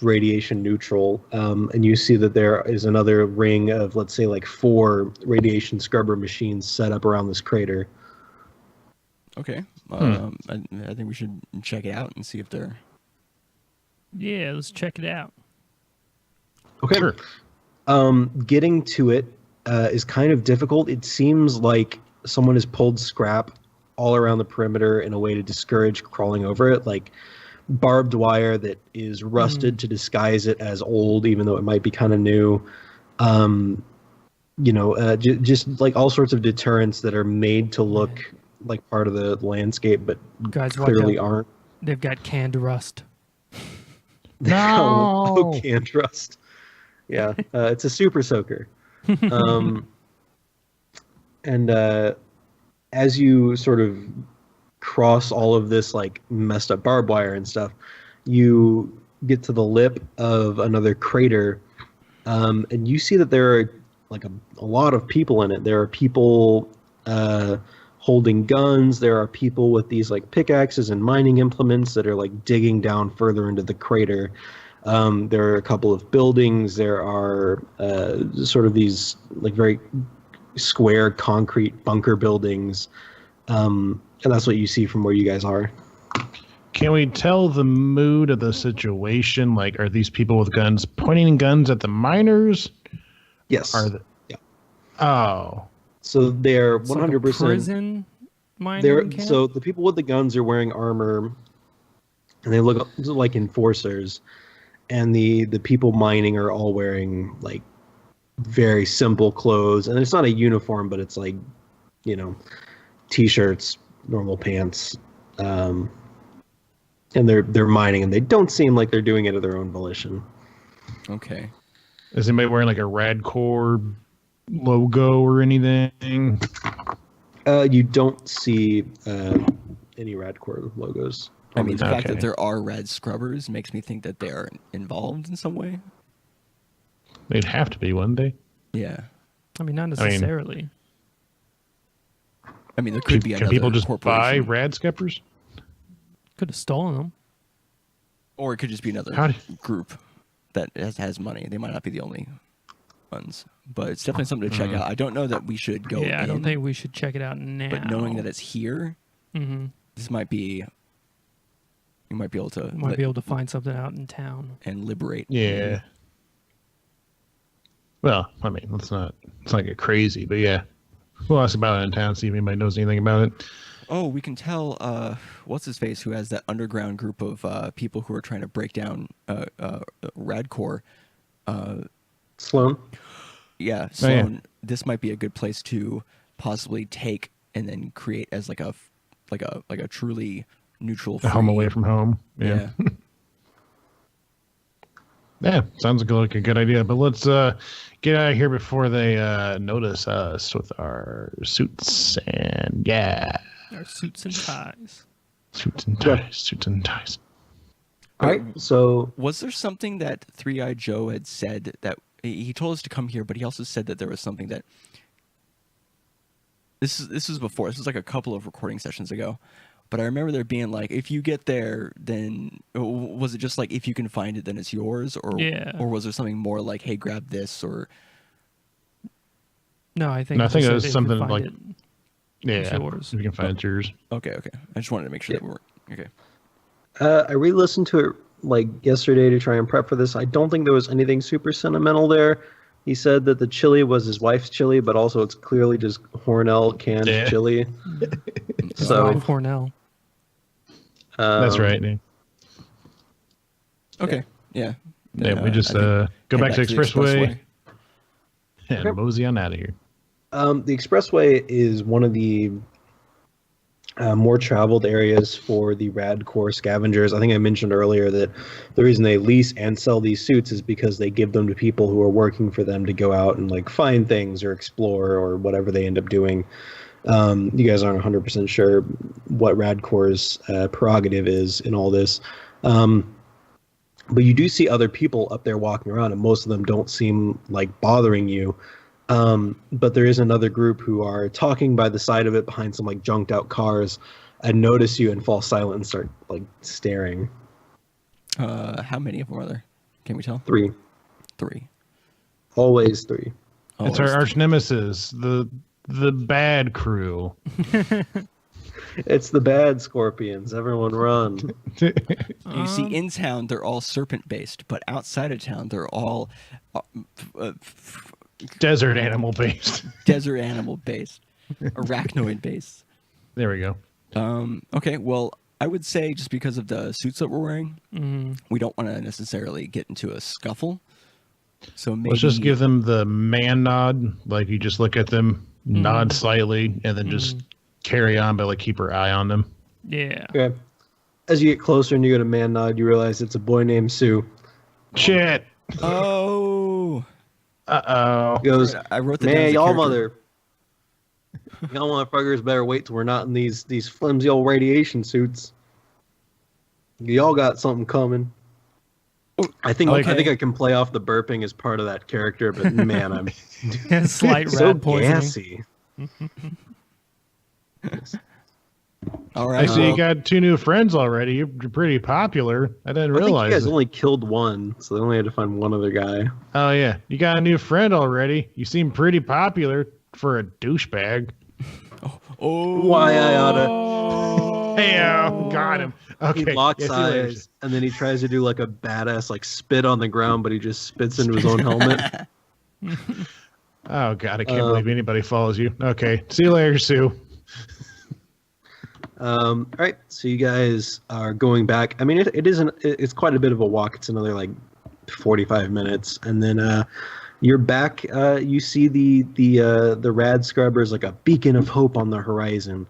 radiation neutral. And you see that there is another ring of, let's say, like 4 radiation scrubber machines set up around this crater. Okay. I think we should check it out and see if they're... Yeah, let's check it out. Okay. Sure. Getting to it is kind of difficult. It seems like someone has pulled scrap all around the perimeter in a way to discourage crawling over it, like barbed wire that is rusted to disguise it as old, even though it might be kind of new. Just like all sorts of deterrents that are made to look like part of the landscape, but Guys, watch clearly out. aren't. They've got canned rust. No. Can trust. Yeah, it's a super soaker. And as you sort of cross all of this like messed up barbed wire and stuff, you get to the lip of another crater, and you see that there are like a lot of people in it. There are people holding guns. There are people with these like pickaxes and mining implements that are like digging down further into the crater. There are a couple of buildings. There are sort of these like very square concrete bunker buildings. And that's what you see from where you guys are. Can we tell the mood of the situation? Like, are these people with guns pointing guns at the miners? Yes. Yeah. Oh. So they're It's like a 100%. prison mining camp? So the people with the guns are wearing armor, and they look like enforcers. And the people mining are all wearing like very simple clothes, and it's not a uniform, but it's like, t-shirts, normal pants, and they're mining, and they don't seem like they're doing it of their own volition. Okay. Is anybody wearing like a Radcore logo or anything? You don't see any Radcore logos. I mean, the fact Okay. that there are rad scrubbers makes me think that they are involved in some way. They'd have to be, wouldn't they? Yeah. I mean, not mean, necessarily. I mean, there could be Can another people just buy corporation. rad skeppers? Could have stolen them. Or it could just be another How do- group that has money. They might not be the only ones. But it's definitely something to check out. I don't know that we should go Yeah, I don't in, think we should check it out now. but knowing that it's here, Mm-hmm. this might be... You might be able to... Might be able to find something out in town. and liberate. Yeah. Well, I mean, let's not get crazy, but yeah. We'll ask about it in town, see if anybody knows anything about it. Oh, we can tell, what's his face, who has that underground group of people who are trying to break down Radcore. Sloan. Yeah, Oh, yeah. Sloan, this might be a good place to possibly take and then create as like a truly neutral A home free- away from home. Yeah. Yeah, sounds like a good idea. But let's get out of here before they notice us with our suits and Our suits and ties. suits and ties. All right. So Was there something that Three-Eyed Joe had said that he told us to come here, but he also said that there was something that this was before. This was like a couple of recording sessions ago. But I remember there being like, if you get there, then was it just like if you can find it, then it's yours, or Yeah. or was there something more like, hey, grab this, or No, I think. No, I think just it was said if you something find like- it. Yeah, It's yours. if you can find it's yours. okay. I just wanted to make sure that we weren't okay. I re-listened to it like yesterday to try and prep for this. I don't think there was anything super sentimental there. He said that the chili was his wife's chili, but also it's clearly just Hornell canned Yeah. chili. It's So- Ryan Cornell. That's right. Yeah, Okay, yeah. we just I think go head back to the Expressway and Okay. mosey on out of here. The Expressway is one of the more traveled areas for the Radcore scavengers. I think I mentioned earlier that the reason they lease and sell these suits is because they give them to people who are working for them to go out and like find things or explore or whatever they end up doing. You guys aren't 100% sure what Radcore's prerogative is in all this. But you do see other people up there walking around, and most of them don't seem like bothering you. But there is another group who are talking by the side of it behind some like junked out cars and notice you and fall silent and start like staring. How many of them are there? Can we tell? 3. 3. Always 3. It's our arch nemesis, the bad crew. It's the bad scorpions. Everyone run. You see, in town they're all serpent based, but outside of town they're all Desert animal based. desert animal based, arachnoid based. There we go. Okay, well, I would say just because of the suits that we're wearing, we don't want to necessarily get into a scuffle. So maybe Let's just give them the man nod. Like you just look at them, nod slightly, and then just carry on, but like keep our eye on them. Yeah. Okay. As you get closer and you go to man nod, you realize it's a boy named Sue. Shit. Oh, Uh-oh. He goes, I wrote that down as man, a y'all character. y'all motherfuckers better wait till we're not in these flimsy old radiation suits. Y'all got something coming. I think Okay. I think I can play off the burping as part of that character, but man, I'm Slight so rat poisoning. gassy. All right. I see you well, got 2 new friends already. You're pretty popular. I didn't I think realize you guys it. only killed one, so they only had to find one other guy. Oh, yeah. You got a new friend already. You seem pretty popular for a douchebag. oh, Why I oughta. Hey, got him. Okay. He locks yeah, see you later. eyes, and then he tries to do like a badass like spit on the ground, but he just spits into his own helmet. Oh, God. I can't believe anybody follows you. Okay. See you later, Sue. All right, so you guys are going back. I mean, it isn't. It's quite a bit of a walk. It's another like 45 minutes, and then you're back. You see the rad scrubbers like a beacon of hope on the horizon.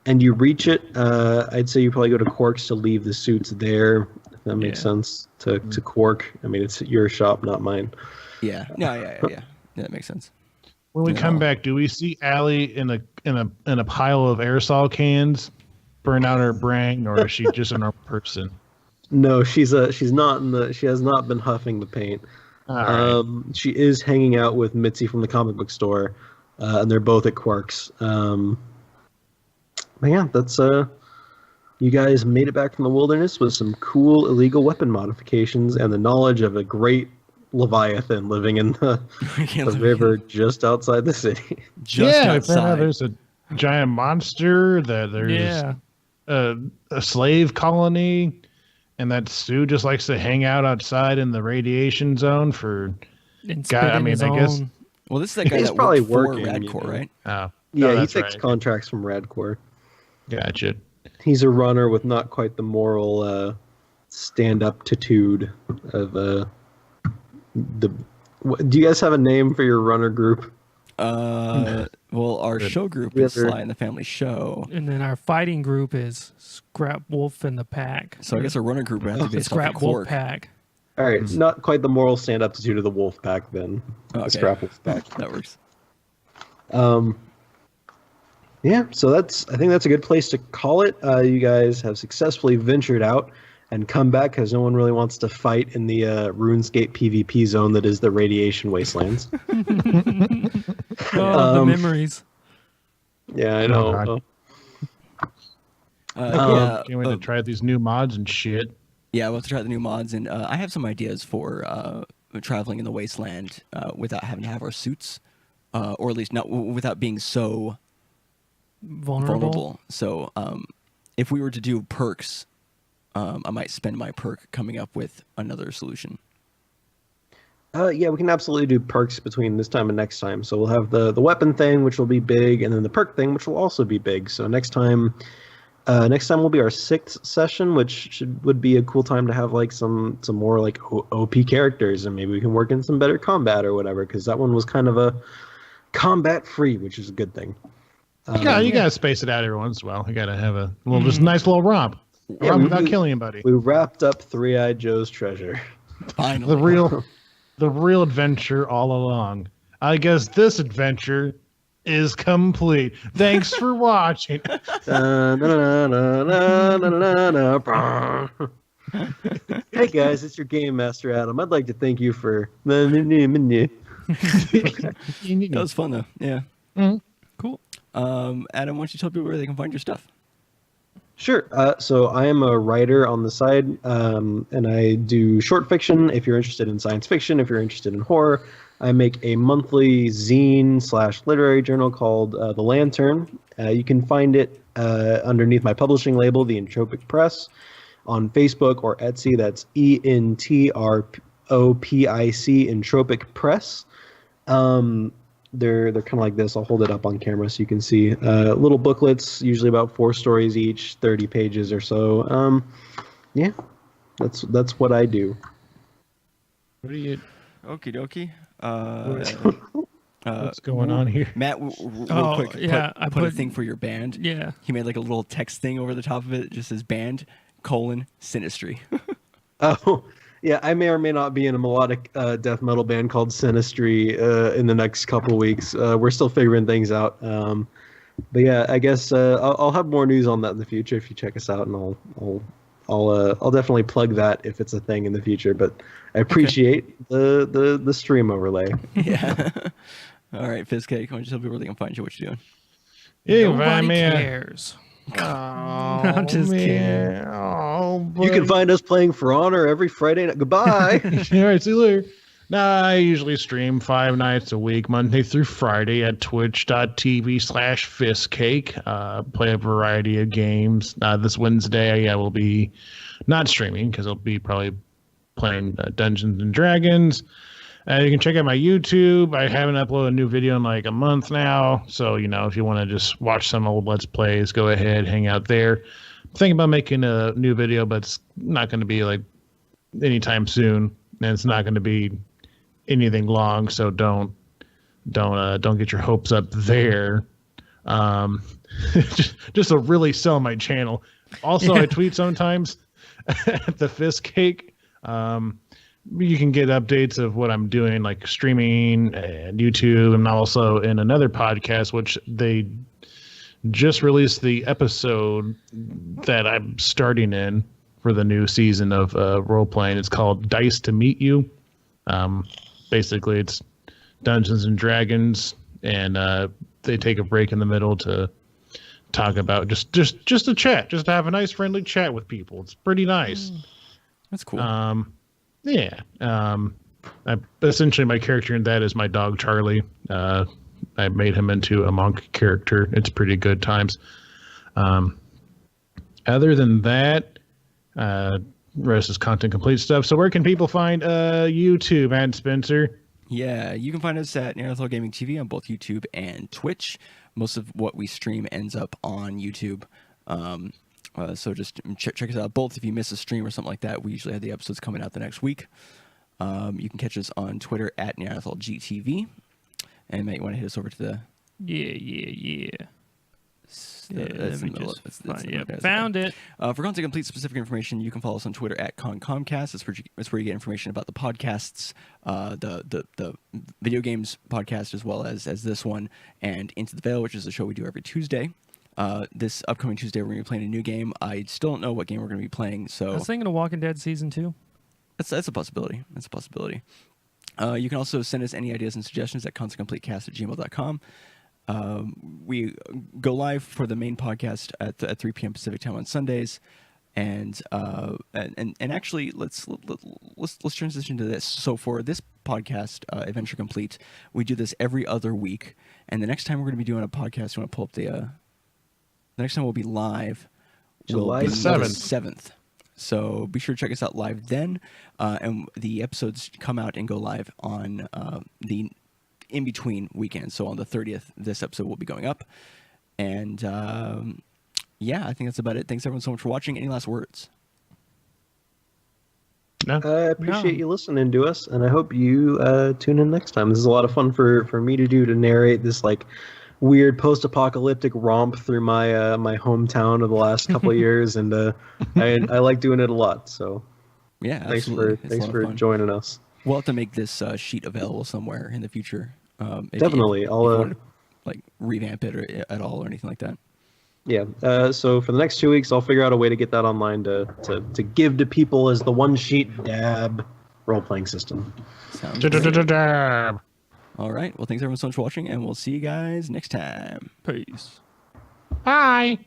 And you reach it. I'd say you probably go to Quark's to leave the suits there. If that makes sense to Quark. I mean, it's your shop, not mine. yeah. No, yeah. That makes sense. When we come back, do we see Allie in a pile of aerosol cans? burn out her brain, or is she just a normal person? No, she's not in the. She has not been huffing the paint. All right. She is hanging out with Mitzi from the comic book store, and they're both at Quark's. But yeah, that's you guys made it back from the wilderness with some cool illegal weapon modifications and the knowledge of a great Leviathan living in the river just outside the city. We found out there's a giant monster. That there's a slave colony, and that Sue just likes to hang out outside in the radiation zone for. I guess. Well, this is that guy He's that probably worked for working, Radcorp, right? Oh, Yeah, he that's takes right. contracts from Radcorp. Gotcha. He's a runner with not quite the moral stand-up-titude of the. Do you guys have a name for your runner group? Well, our show group is Sly and the Family Show. And then our fighting group is Scrap Wolf and the Pack. So I guess our runner group would have to be based off of Scrap Wolf Quark. Pack. All right, not quite the moral stand-up-titude of the Wolf Pack then. Okay. The Scrap Wolf Pack. That works. Yeah, so I think that's a good place to call it. You guys have successfully ventured out and come back because no one really wants to fight in the RuneScape PvP zone that is the radiation wastelands. The memories. Yeah, I know. Can't wait to try these new mods and shit. Yeah, we'll have to try the new mods, and I have some ideas for traveling in the wasteland without having to have our suits, or at least not without being so vulnerable. So if we were to do perks, I might spend my perk coming up with another solution. Yeah, we can absolutely do perks between this time and next time. So we'll have the weapon thing, which will be big, and then the perk thing, which will also be big. So next time will be our 6th session, which would be a cool time to have like some more like OP characters, and maybe we can work in some better combat or whatever. Because that one was kind of a combat free, which is a good thing. You gotta space it out every once in a while. You gotta have a little, just nice little romp. Romp without killing anybody. We wrapped up Three-Eyed Joe's treasure. Finally. The real adventure all along. I guess this adventure is complete. Thanks for watching. Hey guys, it's your game master Adam. I'd like to thank you for. That was fun though. Yeah. Mm-hmm. Cool. Adam, why don't you tell people where they can find your stuff? Sure. So I am a writer on the side, and I do short fiction. If you're interested in science fiction, if you're interested in horror, I make a monthly zine/literary journal called The Lantern. You can find it underneath my publishing label, The Entropic Press, on Facebook or Etsy. That's ENTROPIC, Entropic Press. They're kind of like this. I'll hold it up on camera so you can see. Little booklets, usually about 4 stories each, 30 pages or so. Yeah, that's what I do. What are you? Okie dokie. What's going on here? Matt, real quick, I put a thing for your band. Yeah. He made like a little text thing over the top of it. It just says band, Sinistry. Oh, yeah, I may or may not be in a melodic death metal band called Sinistry in the next couple weeks. We're still figuring things out. But yeah, I guess I'll have more news on that in the future if you check us out, and I'll definitely plug that if it's a thing in the future. But I appreciate the stream overlay. Yeah. All right, Fizzcake, why don't you tell people where they can find you, what you're doing? Yeah, Nobody man. cares. Oh, I'm just man. Oh, You can find us playing For Honor every Friday night. Goodbye. All right, see you later. Nah, I usually stream 5 nights a week, Monday through Friday at twitch.tv/fistcake. Play a variety of games. This Wednesday, I will be not streaming because I'll be probably playing Dungeons and Dragons. You can check out my YouTube. I haven't uploaded a new video in like a month now. So, if you want to just watch some old Let's Plays, go ahead, hang out there. I'm thinking about making a new video, but it's not going to be like anytime soon. And it's not going to be anything long. So don't get your hopes up there. Just to really sell my channel. Also, I tweet sometimes at the Fist Cake. You can get updates of what I'm doing, like streaming and YouTube, and also in another podcast, which they just released the episode that I'm starting in for the new season of role playing. It's called Dice to Meet You. Basically, it's Dungeons and Dragons, and they take a break in the middle to talk about just a chat, just to have a nice friendly chat with people. It's pretty nice. That's cool. Yeah. Essentially, my character in that is my dog Charlie. I made him into a monk character. It's pretty good times. Other than that, rest is content complete stuff. So where can people find YouTube, and Spencer? Yeah, you can find us at Neanderthal Gaming TV on both YouTube and Twitch. Most of what we stream ends up on YouTube. So just check us out both. If you miss a stream or something like that, we usually have the episodes coming out the next week. You can catch us on Twitter at NeanderthalGTV. And Matt, you want to hit us over to the... Yeah. That's Let me just found it. For content complete specific information, you can follow us on Twitter at ConComcast. That's where you get information about the podcasts, the video games podcast, as well as this one, and Into the Veil, which is a show we do every Tuesday. This upcoming Tuesday, we're going to be playing a new game. I still don't know what game we're going to be playing. So I was thinking of Walking Dead Season 2. That's a possibility. You can also send us any ideas and suggestions at contentcompletecast@gmail.com. We go live for the main podcast at 3 p.m. Pacific time on Sundays, and actually let's transition to this. So for this podcast, Adventure Complete, we do this every other week, and the next time we're going to be doing a podcast, you want to pull up the next time we'll be live, July will be 7th. the 7th. So be sure to check us out live then, and the episodes come out and go live on the in-between weekend. So on the 30th, this episode will be going up. And yeah, I think that's about it. Thanks everyone so much for watching. Any last words? No. I appreciate you listening to us, and I hope you tune in next time. This is a lot of fun for me to do, to narrate this like weird post-apocalyptic romp through my my hometown of the last couple of years, and I like doing it a lot. So Yeah, thanks absolutely. for joining us. We'll have to make this sheet available somewhere in the future. Definitely. If you want to, like, revamp it or, at all or anything like that. Yeah. So for the next 2 weeks, I'll figure out a way to get that online to give to people as the one sheet D.A.B role-playing system. Sounds good. Da-da-da-da-da. All right. Well, thanks everyone so much for watching, and we'll see you guys next time. Peace. Bye.